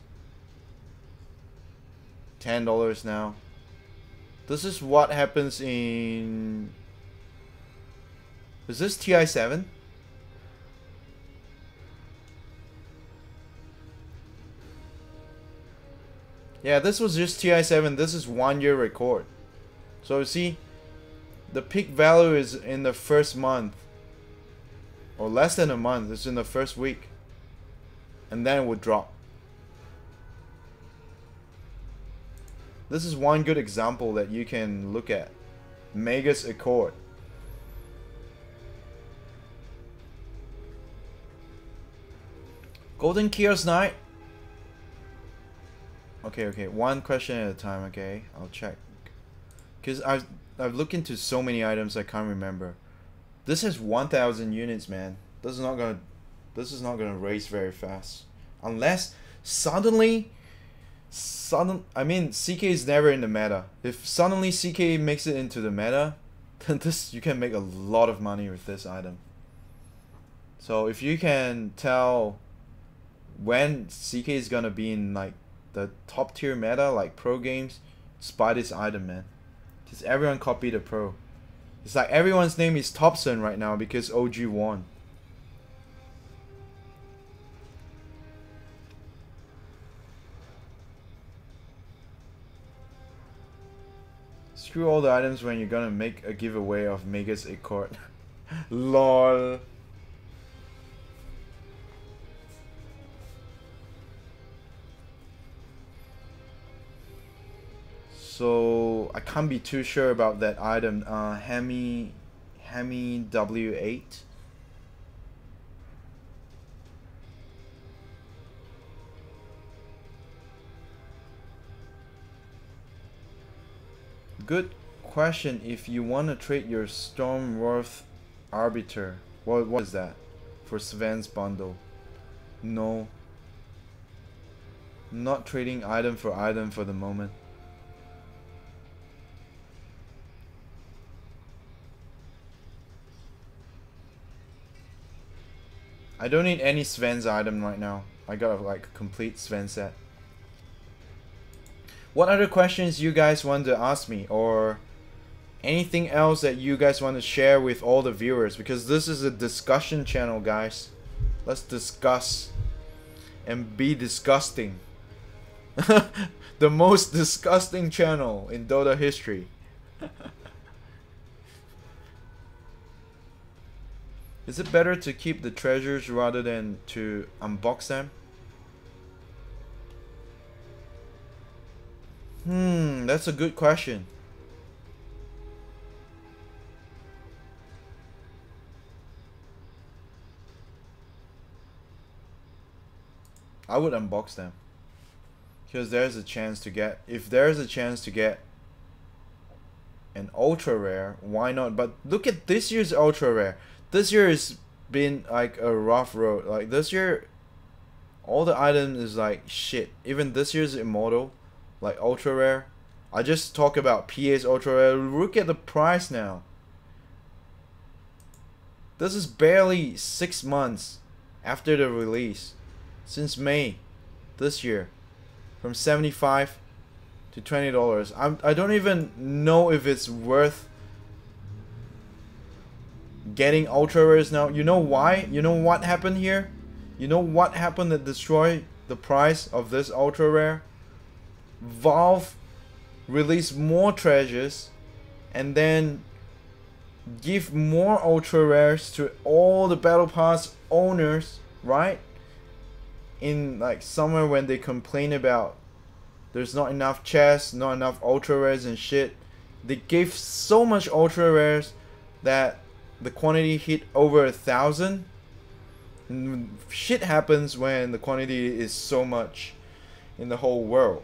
$10 now. This is what happens in... Is this TI7? Yeah, this was just TI7. This is 1 year record. So see, the peak value is in the first month. Or less than a month. It's in the first week. And then it would drop. This is one good example that you can look at. Megas Accord. Golden Kiosk Knight. Okay, one question at a time, okay? I'll check. Cause I've looked into so many items I can't remember. This has 1,000 units, man. This is not gonna race very fast. Unless suddenly I mean, CK is never in the meta. If suddenly CK makes it into the meta, then you can make a lot of money with this item. So if you can tell when CK is gonna be in like the top tier meta, like pro games, just buy this item, man. Because everyone copied the pro. It's like everyone's name is Thompson right now because OG won. Screw all the items when you're gonna make a giveaway of Megas Accord. LOL. So I can't be too sure about that item. Hemi W8. Good question. If you want to trade your Stormworth Arbiter, what is that? For Sven's bundle? No. Not trading item for the moment. I don't need any Sven's item right now. I got like a complete Sven set. What other questions you guys want to ask me, or anything else that you guys want to share with all the viewers? Because this is a discussion channel, guys. Let's discuss and be disgusting. The most disgusting channel in Dota history. Is it better to keep the treasures rather than to unbox them? That's a good question. I would unbox them. Because there's a chance to get, if there's a chance to get an ultra rare, why not? But look at this year's ultra rare. This year has been like a rough road. Like this year, all the items is like shit. Even this year's immortal, like ultra rare. I just talk about PA's ultra rare. Look at the price now. This is barely 6 months, after the release since May this year, from $75 to $20. I don't even know if it's worth getting ultra rares now. You know why? You know what happened here? You know what happened that destroyed the price of this ultra rare? Valve released more treasures and then give more ultra rares to all the battle pass owners, right? In like somewhere when they complain about there's not enough chests, not enough ultra rares and shit, they gave so much ultra rares that the quantity hit over 1,000. And shit happens when the quantity is so much in the whole world.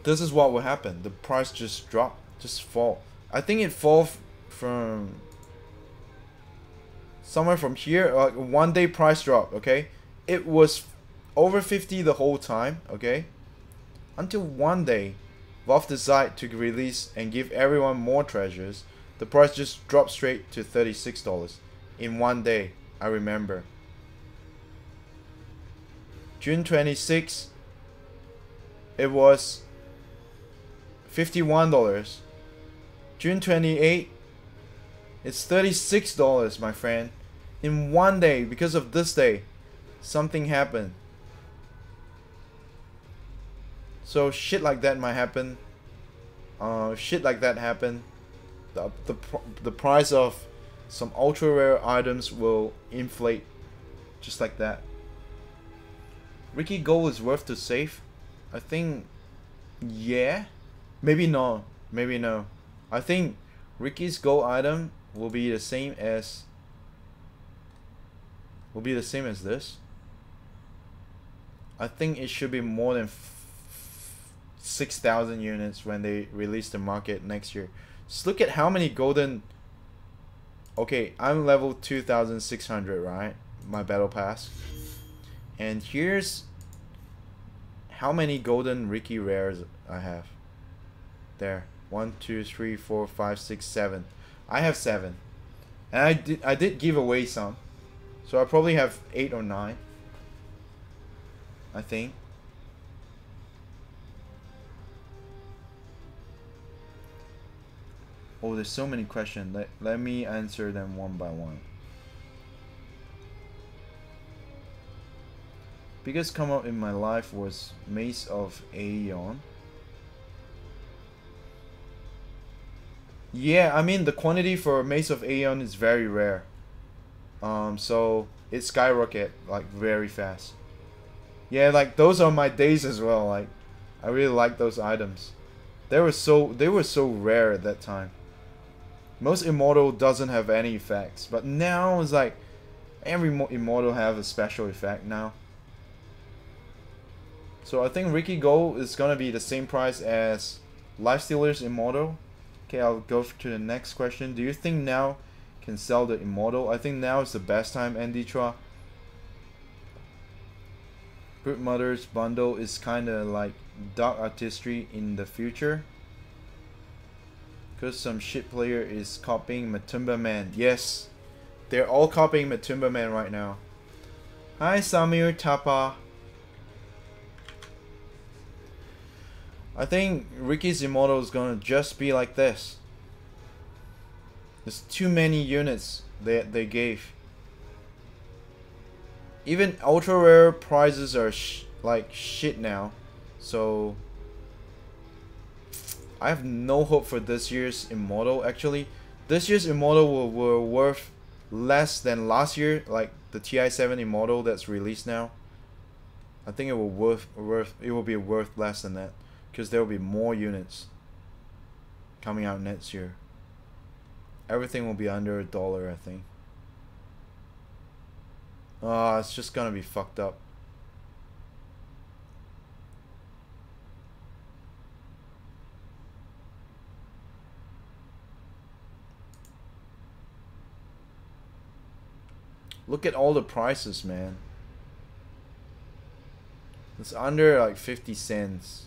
This is what will happen. The price just drop, just fall. I think it fall from somewhere from here, like one day price drop. Okay, it was over 50 the whole time. Okay, until one day Valve decided to release and give everyone more treasures. The price just dropped straight to $36 in one day. I remember June 26, it was $51. June 28, it's $36, my friend. In one day, because of this day, something happened. So shit like that might happen. Shit like that happen. The price of some ultra rare items will inflate just like that. Ricky Gold is worth to save? I think yeah. Maybe no. Maybe no. I think Ricky's gold item will be the same as this. I think it should be more than 6,000 units when they release the market next year. Just look at how many golden. Okay, I'm level 2,600, right? My battle pass. And here's how many golden Ricky rares I have. There. 1, 2, 3, 4, 5, 6, 7. I have 7. And I did give away some. So I probably have 8 or 9. I think. Oh, there's so many questions. Let me answer them one by one. Biggest come up in my life was Mace of Aeon. Yeah, I mean the quantity for Mace of Aeon is very rare. So it skyrocket like very fast. Yeah, like those are my days as well. Like I really like those items. They were so rare at that time. Most Immortal doesn't have any effects, but now it's like every Immortal have a special effect now. So I think Ricky Gold is gonna be the same price as Lifestealer's Immortal. Okay, I'll go to the next question. Do you think now can sell the Immortal? I think now is the best time, Andy Chua. Brute Mother's bundle is kinda like dark artistry in the future. Because some shit player is copying Matumba Man. Yes, they're all copying Matumba Man right now. Hi Samir Tapa. I think Ricky's Immortal is gonna just be like this. There's too many units that they gave. Even ultra rare prizes are like shit now. So I have no hope for this year's Immortal. Actually, this year's Immortal will worth less than last year, like the TI7 Immortal that's released now. I think it will be worth less than that because there will be more units coming out next year. Everything will be under $1, I think. It's just gonna be fucked up. Look at all the prices, man. It's under like 50 cents.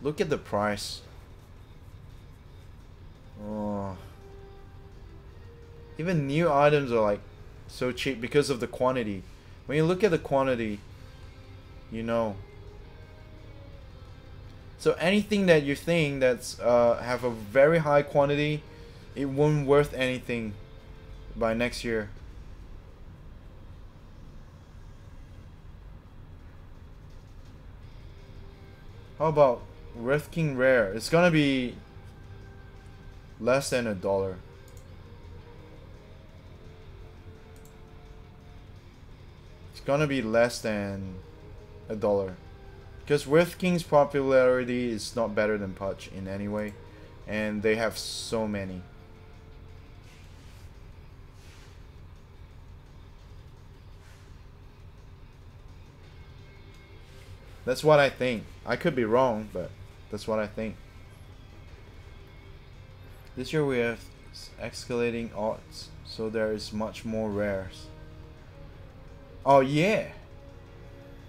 Look at the price. Oh. Even new items are like so cheap because of the quantity. When you look at the quantity, you know. So anything that you think that's have a very high quantity, it won't worth anything by next year. How about Wraith King Rare? It's gonna be less than $1. It's gonna be less than $1. Because Wraith King's popularity is not better than Pudge in any way. And they have so many. That's what I think. I could be wrong, but that's what I think. This year we have escalating odds, so there is much more rares. Oh yeah.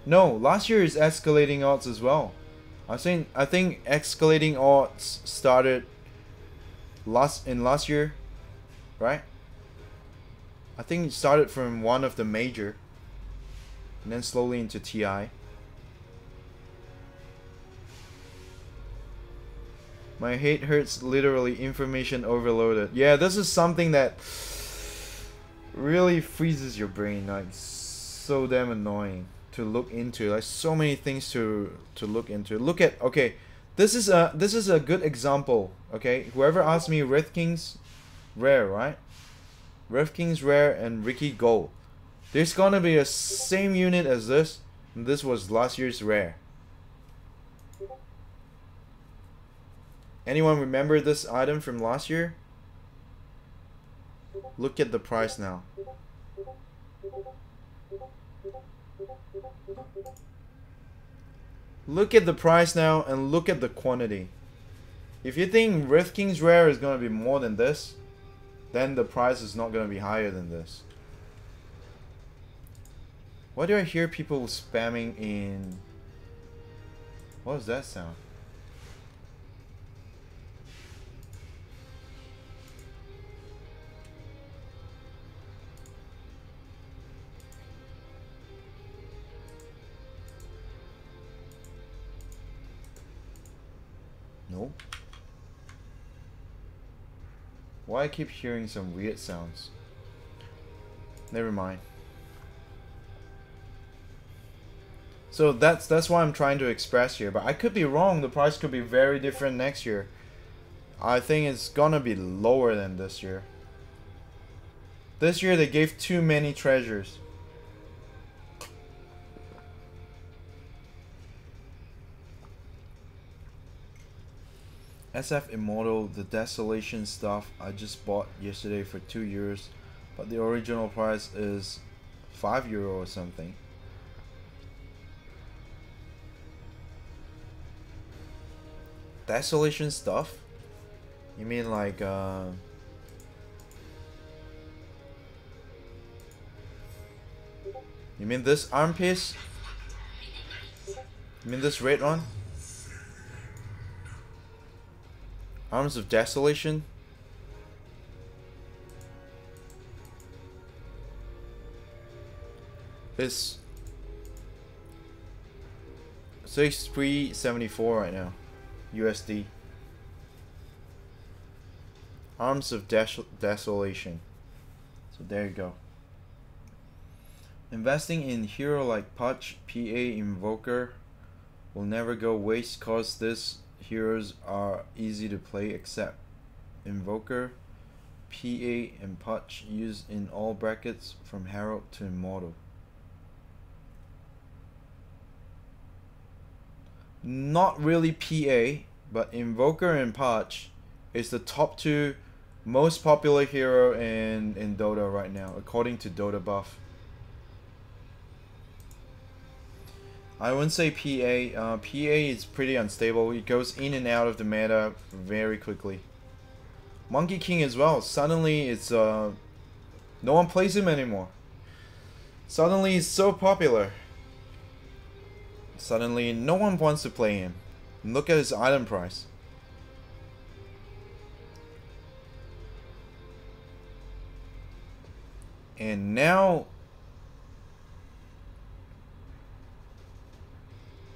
No, last year is escalating odds as well. I think escalating odds started last year, right? I think it started from one of the major, and then slowly into TI. My head hurts, literally information overloaded. Yeah, this is something that really freezes your brain, like so damn annoying to look into. Like so many things to look into. Look at, okay, this is a good example. Okay, whoever asked me Wraith King's rare, right? Wraith King's rare and Ricky Gold. There's gonna be a same unit as this, and this was last year's rare. Anyone remember this item from last year? Look at the price now. Look at the price now and look at the quantity. If you think Wraith King's rare is going to be more than this, then the price is not going to be higher than this. Why do I hear people spamming in... What was that sound? No. Why I keep hearing some weird sounds? Never mind. So that's what I'm trying to express here, but I could be wrong. The price could be very different next year. I think it's gonna be lower than this year. This year they gave too many treasures. SF Immortal, the Desolation stuff I just bought yesterday for €2, but the original price is €5 or something. Desolation stuff? You mean like you mean this arm piece? You mean this red one? Arms of Desolation? It's 63.74 right now, USD. Arms of Desolation. So there you go. Investing in hero like Pudge, PA, Invoker will never go waste cause these heroes are easy to play except Invoker, PA, and Pudge used in all brackets from Herald to Immortal. Not really PA, but Invoker and Pudge is the top 2 most popular hero in Dota right now, according to Dota Buff. I wouldn't say PA. PA is pretty unstable. It goes in and out of the meta very quickly. Monkey King as well. Suddenly it's no one plays him anymore. Suddenly he's so popular. Suddenly no one wants to play him. And look at his item price. And now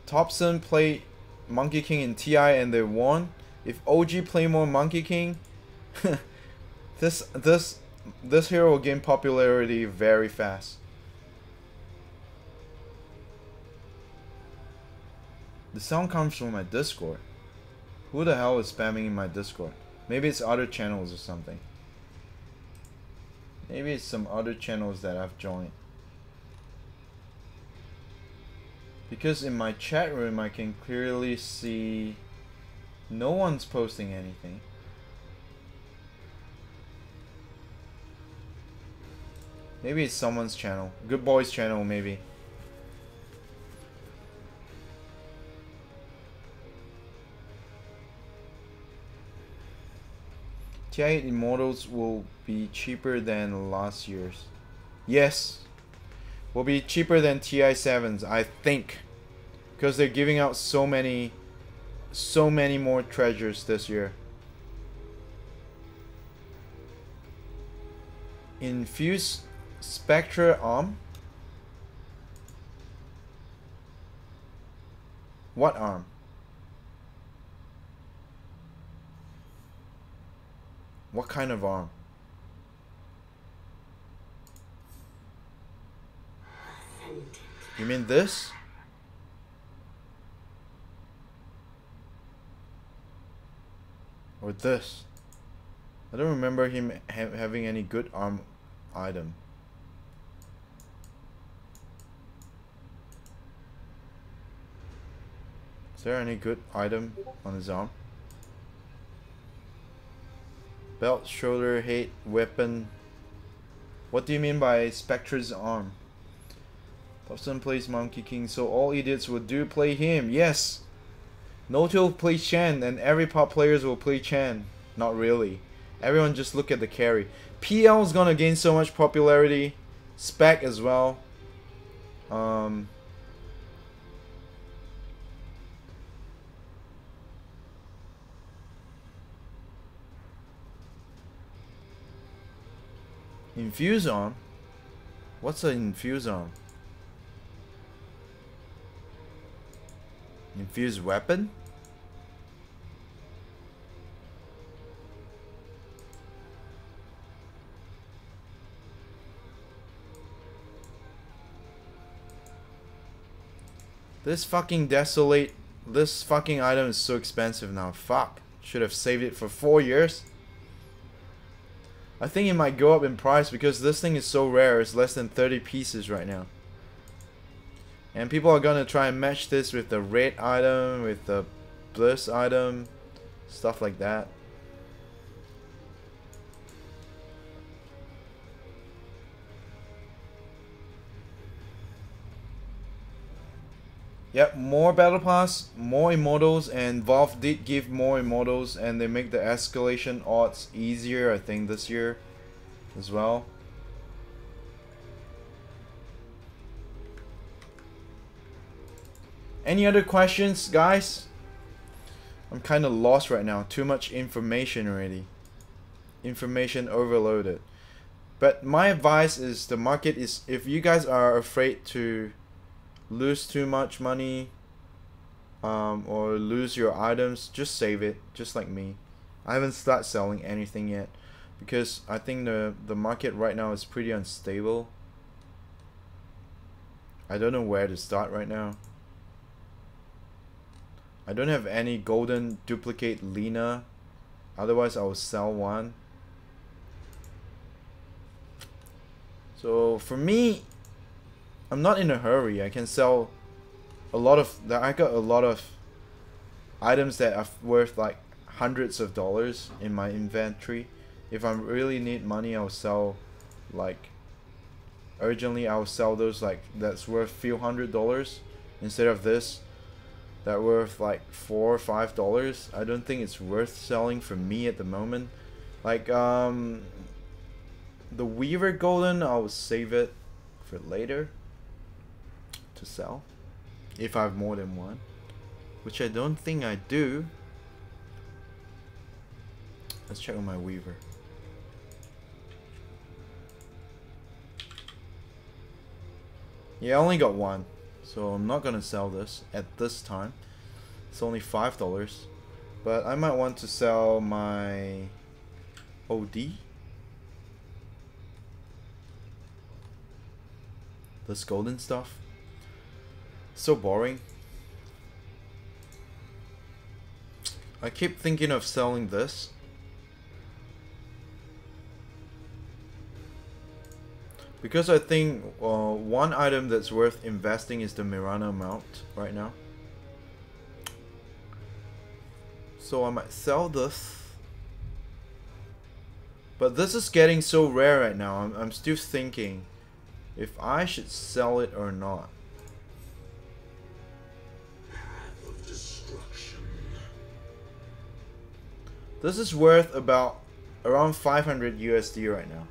Thompson played Monkey King in TI and they won. If OG play more Monkey King, this hero will gain popularity very fast. The sound comes from my Discord. Who the hell is spamming in my Discord? Maybe it's other channels or something. Maybe it's some other channels that I've joined. Because in my chat room I can clearly see no one's posting anything. Maybe it's someone's channel. Good Boy's channel maybe. TI7 Immortals will be cheaper than last year's. Yes. Will be cheaper than TI7's, I think. Because they're giving out so many more treasures this year. Infuse Spectre arm? What arm? What kind of arm? You mean this? Or this? I don't remember him having any good arm item. Is there any good item on his arm? Belt, shoulder, hate, weapon. What do you mean by Spectre's arm? Thompson plays Monkey King, so all idiots will do play him. Yes! No-Till plays Chan, and every pop players will play Chan. Not really. Everyone just look at the carry. PL is gonna gain so much popularity. Spec as well. Infuse arm? What's an infuse arm? Infuse weapon? This fucking desolate. This fucking item is so expensive now. Fuck. Should have saved it for 4 years. I think it might go up in price because this thing is so rare. It's less than 30 pieces right now. And people are gonna try and match this with the red item, with the bliss item, stuff like that. Yep, more battle pass, more immortals, and Valve did give more immortals, and they make the escalation odds easier, I think, this year as well. Any other questions, guys? I'm kind of lost right now. Too much information already. Information overloaded. But my advice is the market is, if you guys are afraid to lose too much money or lose your items, just save it, just like me. I haven't started selling anything yet because I think the market right now is pretty unstable. I don't know where to start right now. I don't have any golden duplicate Lena, otherwise I will sell one. So for me, I'm not in a hurry. I can sell a lot of that. I got a lot of items that are worth like hundreds of dollars in my inventory. If I really need money, I'll sell like urgently. I'll sell those like that's worth few $100s instead of this that worth like $4 or $5. I don't think it's worth selling for me at the moment. Like the Weaver Golden, I'll save it for later to sell if I have more than one, which I don't think I do. Let's check on my Weaver. Yeah, I only got one, so I'm not gonna sell this at this time. It's only $5, but I might want to sell my OD. This golden stuff. So boring. I keep thinking of selling this. Because I think one item that's worth investing is the Mirana mount right now. So I might sell this. But this is getting so rare right now. I'm still thinking if I should sell it or not. Path of destruction. This is worth about around 500 USD right now.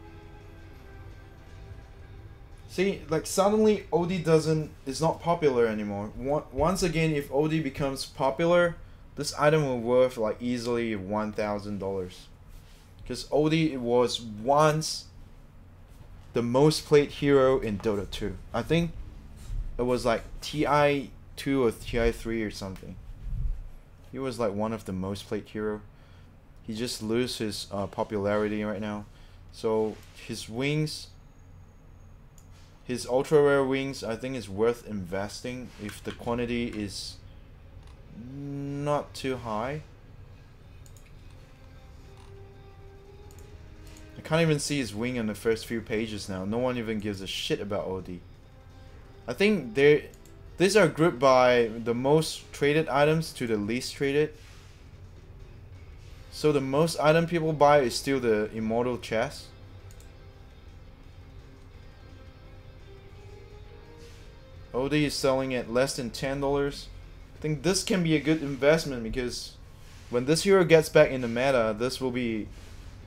See, like suddenly OD is not popular anymore. Once again, if OD becomes popular, this item will worth like easily $1,000. Because OD was once the most played hero in Dota 2. I think it was like TI2 or TI3 or something. He was like one of the most played hero. He just loses his popularity right now. So his wings, his ultra rare wings, I think is worth investing if the quantity is not too high. I can't even see his wing on the first few pages now. No one even gives a shit about OD. I think these are grouped by the most traded items to the least traded. So the most item people buy is still the Immortal chest. OD is selling at less than $10. I think this can be a good investment because when this hero gets back in the meta, this will be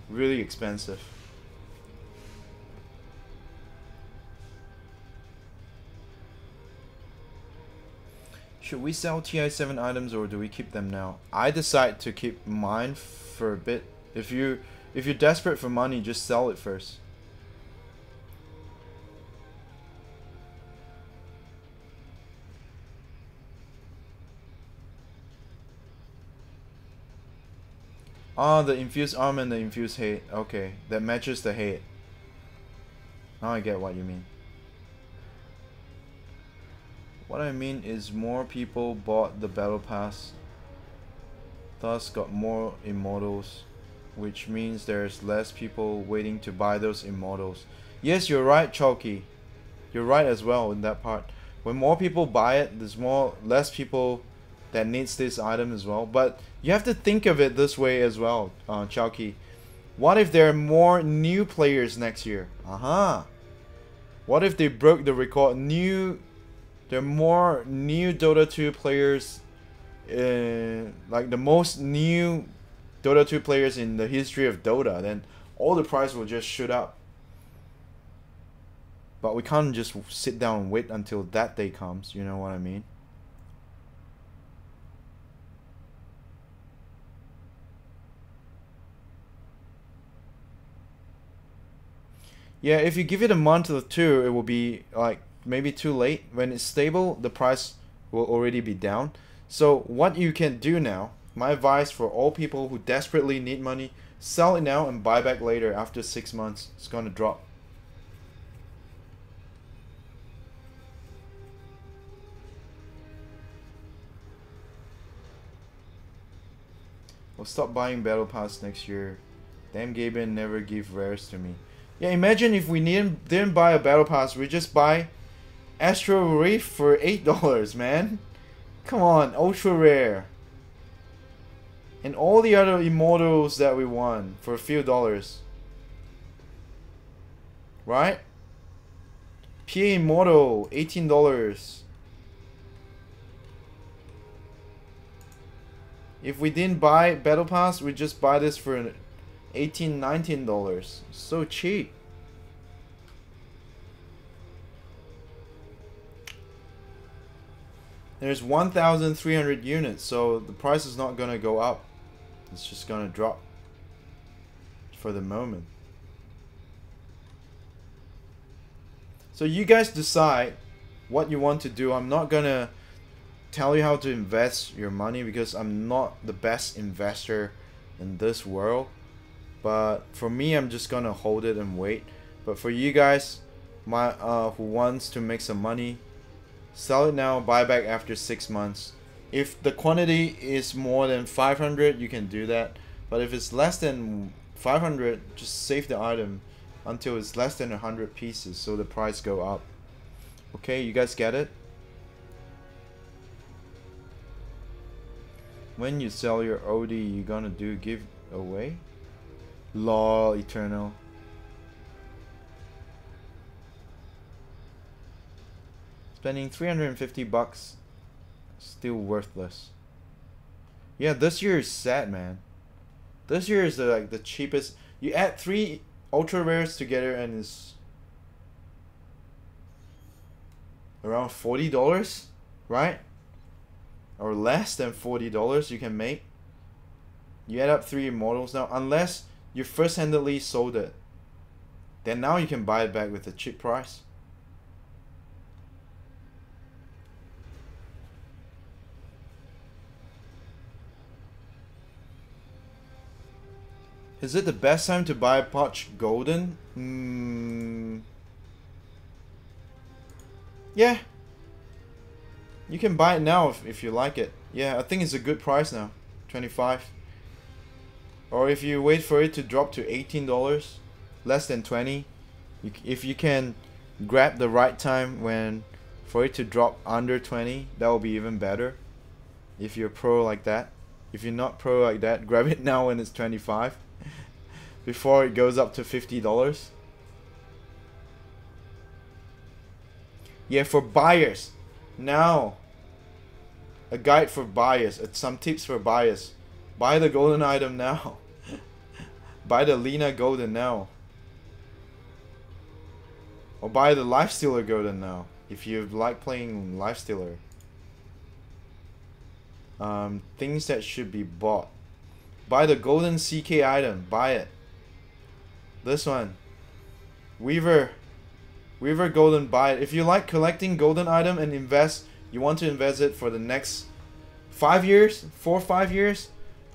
really expensive. Should we sell TI7 items or do we keep them now? I decide to keep mine for a bit. If you're desperate for money, just sell it first. Ah, the infused arm and the infused hate. Okay, that matches the hate. Now I get what you mean. What I mean is more people bought the battle pass, thus got more immortals, which means there's less people waiting to buy those immortals. Yes, you're right, Chalky. You're right as well in that part. When more people buy it, there's less people that needs this item as well. But you have to think of it this way as well, Chalky. What if there are more new players next year? What if they broke the record? There are more new Dota 2 players, like the most new Dota 2 players in the history of Dota, then all the price will just shoot up. But we can't just sit down and wait until that day comes, you know what I mean? Yeah, if you give it a month or two, it will be like maybe too late. When it's stable, the price will already be down. So what you can do now, my advice for all people who desperately need money, sell it now and buy back later after 6 months. It's gonna drop. We'll stop buying battle pass next year. Damn, Gaben never give rares to me. Yeah, imagine if we didn't buy a battle pass, we just buy Astro Reef for $8, man. Come on, ultra rare. And all the other immortals that we won for a few dollars. Right? PA Immortal, $18. If we didn't buy battle pass, we just buy this for $18, $19. So cheap. There's 1,300 units, so the price is not gonna go up. It's just gonna drop for the moment. So you guys decide what you want to do. I'm not gonna tell you how to invest your money because I'm not the best investor in this world. But for me, I'm just gonna hold it and wait. But for you guys, who wants to make some money, sell it now, buy back after 6 months. If the quantity is more than 500, you can do that. But if it's less than 500, just save the item until it's less than 100 pieces, so the price go up. Okay, you guys get it? When you sell your OD, you gonna do giveaway? Lol, Eternal. Spending 350 bucks, still worthless. Yeah, this year is sad, man. This year is like the cheapest. You add 3 ultra rares together and it's around $40, right? Or less than $40 you can make. You add up 3 immortals now, unless you first-handedly sold it. Then now you can buy it back with a cheap price. Is it the best time to buy Potch Golden? Yeah. You can buy it now if you like it. Yeah, I think it's a good price now. 25. Or if you wait for it to drop to $18, less than 20. If you can grab the right time for it to drop under 20, that will be even better. If you're pro like that. If you're not pro like that, grab it now when it's 25. Before it goes up to $50. Yeah, for buyers. Now, a guide for buyers. Some tips for buyers. Buy the golden item now. Buy the Lena golden now. Or buy the Lifestealer golden now. If you like playing Lifestealer. Things that should be bought. Buy the golden CK item. Buy it. This one. Weaver golden, buy it. If you like collecting golden item and you want to invest it for the next 5 years, 4 or 5 years,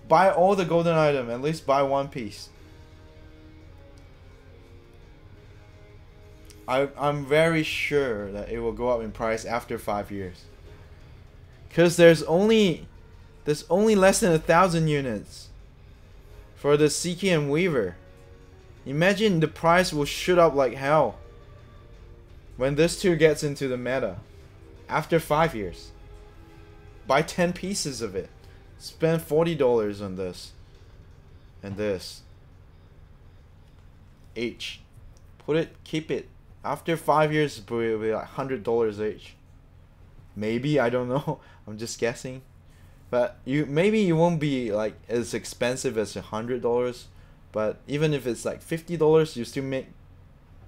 buy all the golden item, at least buy 1 piece. I'm very sure that it will go up in price after 5 years. Cause there's only less than 1,000 units for the CK and Weaver. Imagine the price will shoot up like hell when this 2 gets into the meta after 5 years. Buy 10 pieces of it. Spend $40 on this and this. Each. Keep it. After 5 years, it will be like $100 each. Maybe, I don't know. I'm just guessing. But maybe you won't be like as expensive as $100. But even if it's like $50, you still make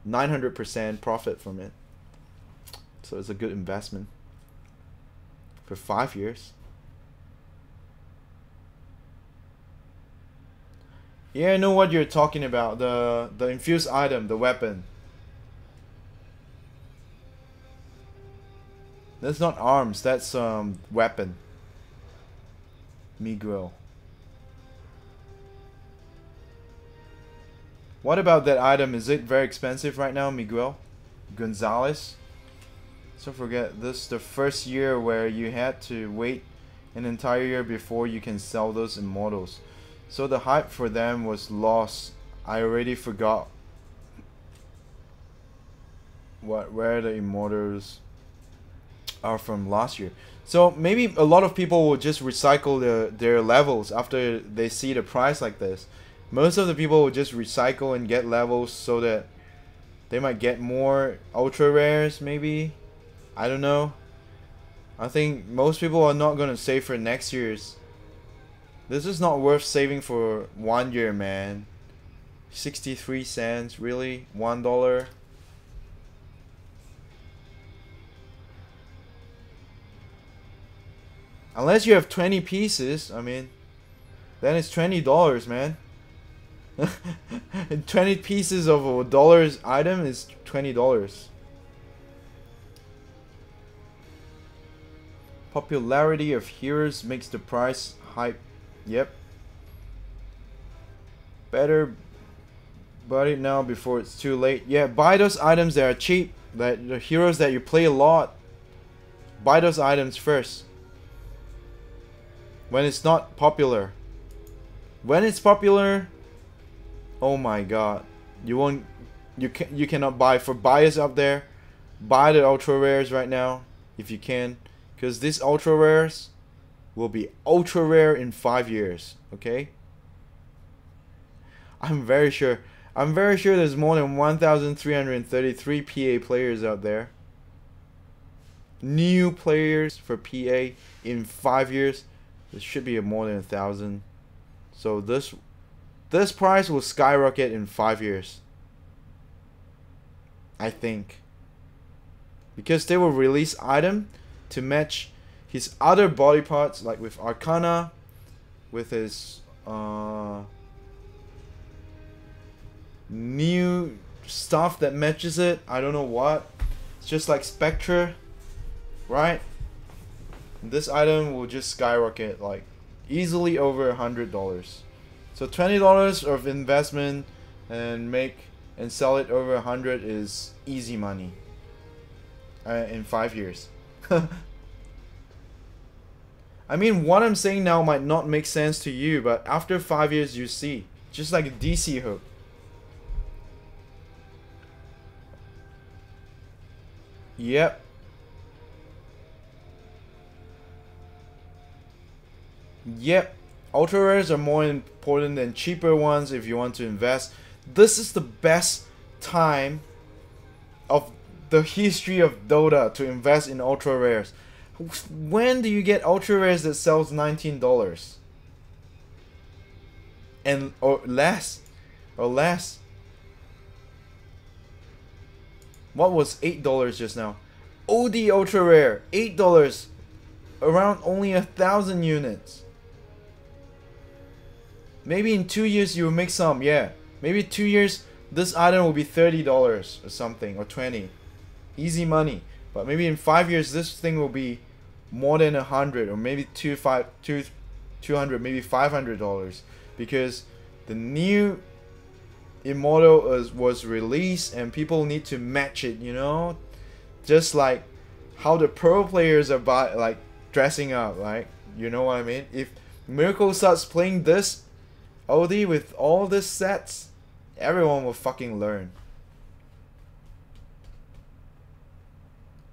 900% profit from it. So it's a good investment for 5 years. Yeah, I know what you're talking about. The infused item, the weapon. That's not arms. That's weapon. Miguel. What about that item? Is it very expensive right now, Miguel? Gonzalez? So forget, this is the first year where you had to wait an entire year before you can sell those immortals. So the hype for them was lost. I already forgot where the immortals are from last year. So maybe a lot of people will just recycle their levels after they see the price like this. Most of the people will just recycle and get levels so that they might get more ultra rares maybe. I don't know. I think most people are not going to save for next year's. This is not worth saving for 1 year, man. 63 cents, really? $1? Unless you have 20 pieces, I mean, then it's $20, man. 20 pieces of a dollar's item is $20. Popularity of heroes makes the price hype. Yep. Better buy it now before it's too late. Yeah, buy those items that are cheap. That the heroes that you play a lot. Buy those items first. When it's not popular. When it's popular, oh my god. You cannot buy. For buyers out there, buy the ultra rares right now if you can. Because these ultra rares will be ultra rare in 5 years. Okay? I'm very sure there's more than 1,333 PA players out there. New players for PA in 5 years. There should be more than 1,000. So this price will skyrocket in 5 years. I think. Because they will release item to match his other body parts, like with Arcana, with his new stuff that matches it. I don't know what. It's just like Spectre, right? This item will just skyrocket like easily over $100. So $20 of investment and sell it over 100 is easy money in 5 years. I mean, what I'm saying now might not make sense to you, but after 5 years you see. Just like a DC hook. Yep. Yep. Ultra rares are more important than cheaper ones if you want to invest. This is the best time of the history of Dota to invest in ultra rares. When do you get ultra rares that sells $19 and or less? What was $8 just now? OD ultra rare, $8, around only 1,000 units. Maybe in 2 years you will make some, yeah. Maybe 2 years this item will be $30 or something, or 20. Easy money. But maybe in 5 years this thing will be more than 100, or maybe 200, maybe $500, because the new Immortal was released and people need to match it, you know? Just like how the pro players are like dressing up, right? You know what I mean? If Miracle starts playing this OD with all these sets, everyone will fucking learn.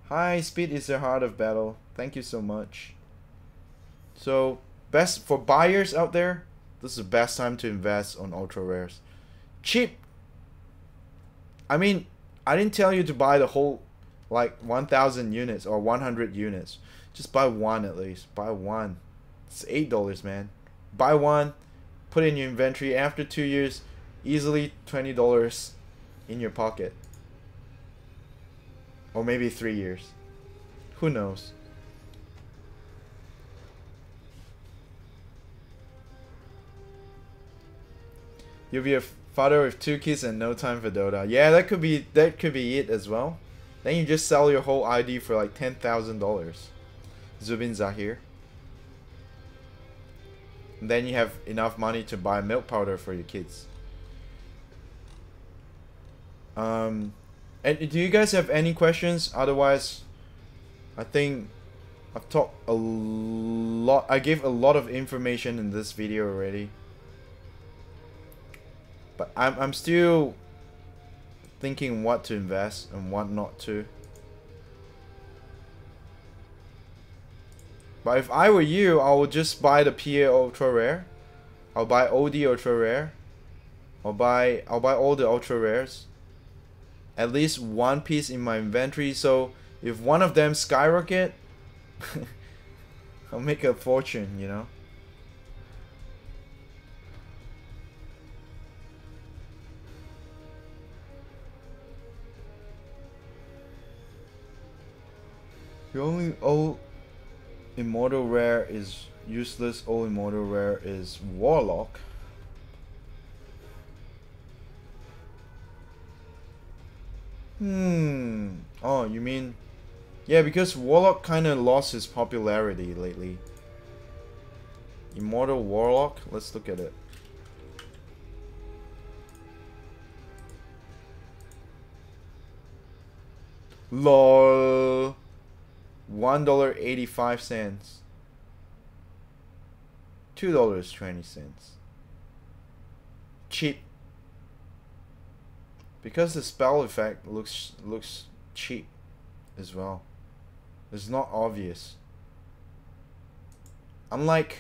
Hi, speed is the heart of battle. Thank you so much. So, best for buyers out there, this is the best time to invest on ultra rares. Cheap. I mean, I didn't tell you to buy the whole like 1,000 units or 100 units. Just buy one at least. Buy one. It's $8, man. Buy one, put it in your inventory. After 2 years, easily $20 in your pocket. Or maybe 3 years. Who knows? You'll be a father with 2 kids and no time for Dota. Yeah, that could be it as well. Then you just sell your whole ID for like $10,000. Zubin Zahir. And then you have enough money to buy milk powder for your kids. And do you guys have any questions? Otherwise, I think I've talked a lot. I gave a lot of information in this video already. But I'm still thinking what to invest and what not to. But if I were you, I would just buy the PA Ultra Rare. I'll buy OD Ultra Rare. I'll buy all the Ultra Rares. At least one piece in my inventory, so if one of them skyrocket, I'll make a fortune, you know. The only old Immortal Rare is useless. Old Immortal Rare is Warlock. Oh, you mean Yeah, because Warlock kind of lost his popularity lately. Immortal Warlock, let's look at it. LOL. $1.85. $2.20. Cheap. Because the spell effect looks cheap as well. It's not obvious. Unlike,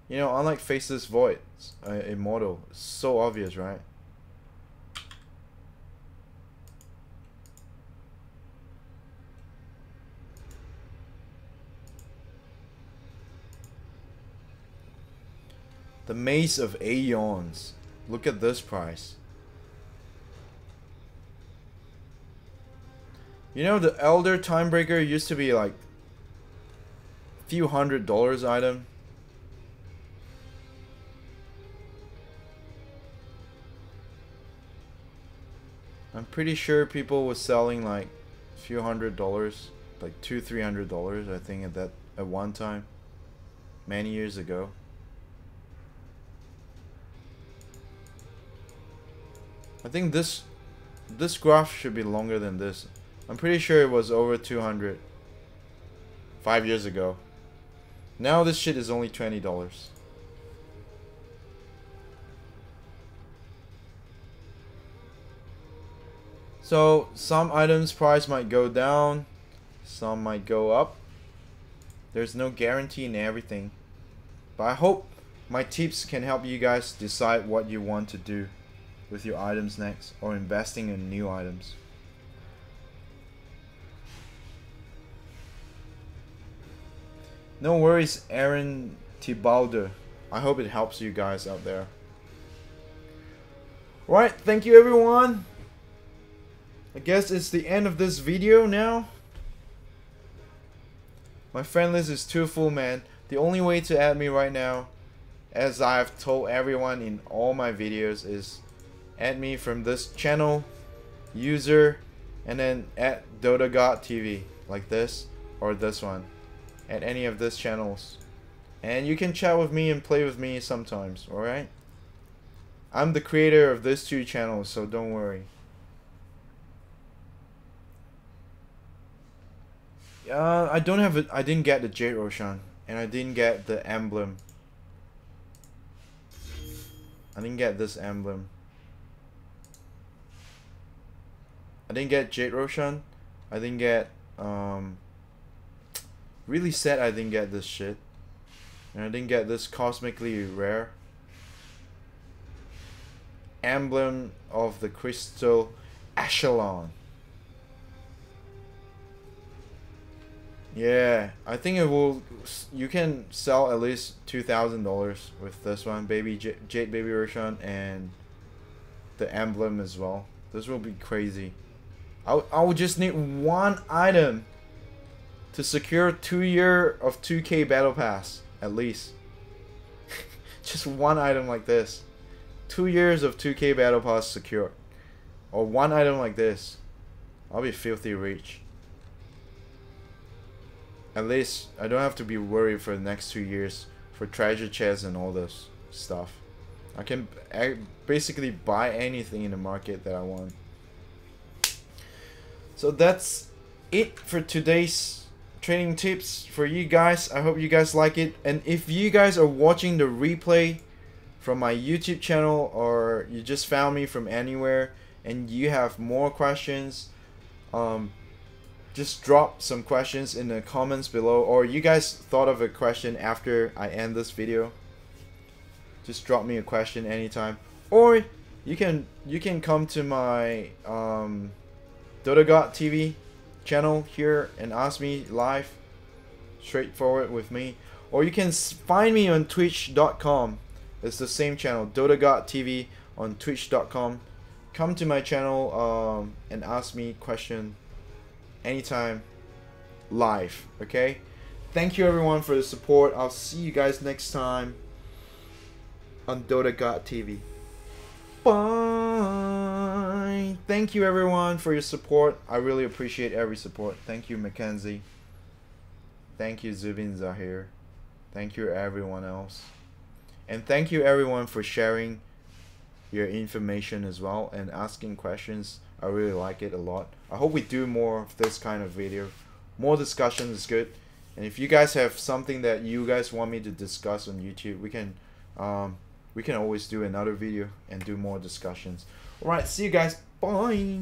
you know, unlike Faceless Void, Immortal, it's so obvious, right? The Maze of Aeons. Look at this price. You know, the Elder Timebreaker used to be like a few $100 item. I'm pretty sure people were selling like a few $100, like $200-300, I think at one time, many years ago. I think this graph should be longer than this. I'm pretty sure it was over 200 5 years ago. Now this shit is only $20. So some items price might go down, some might go up. There's no guarantee in everything. But I hope my tips can help you guys decide what you want to do with your items next, or investing in new items. No worries, Aaron Tibalder. I hope it helps you guys out there. Right, thank you everyone. I guess it's the end of this video now. My friend list is too full, man. The only way to add me right now, as I've told everyone in all my videos, is add me from this channel, user, and then at DotaGodTV, like this, or this one, at any of these channels. And you can chat with me and play with me sometimes, alright? I'm the creator of these two channels, so don't worry. I don't have it. I didn't get the Jade Roshan, and I didn't get the emblem. I didn't get this emblem. I didn't get Jade Roshan. I didn't get really sad I didn't get this shit. And I didn't get this cosmically rare emblem of the crystal echelon. Yeah, I think it will. You can sell at least $2,000 with this one, Jade Baby Roshan, and the emblem as well. This will be crazy. I would just need one item to secure 2 year of 2K battle pass at least. Just one item like this, 2 years of 2K battle pass secure, or one item like this. I'll be filthy rich. At least I don't have to be worried for the next 2 years for treasure chests and all this stuff. I can basically buy anything in the market that I want. So that's it for today's trading tips for you guys. I hope you guys like it. And if you guys are watching the replay from my YouTube channel, or you just found me from anywhere and you have more questions, just drop some questions in the comments below, or you guys thought of a question after I end this video, just drop me a question anytime. Or you can come to my DotaGodTV channel here and ask me live, straightforward with me. Or you can find me on twitch.com. It's the same channel, DotaGodTV on twitch.com. Come to my channel and ask me question anytime live, okay? Thank you everyone for the support. I'll see you guys next time on DotaGodTV. Bye. Bye. Thank you everyone for your support. I really appreciate every support. Thank you, Mackenzie. Thank you, Zubin Zahir. Thank you everyone else. And thank you everyone for sharing your information as well and asking questions. I really like it a lot. I hope we do more of this kind of video. More discussion is good. And if you guys have something that you guys want me to discuss on YouTube, we can always do another video and do more discussions. Alright, see you guys. Bye.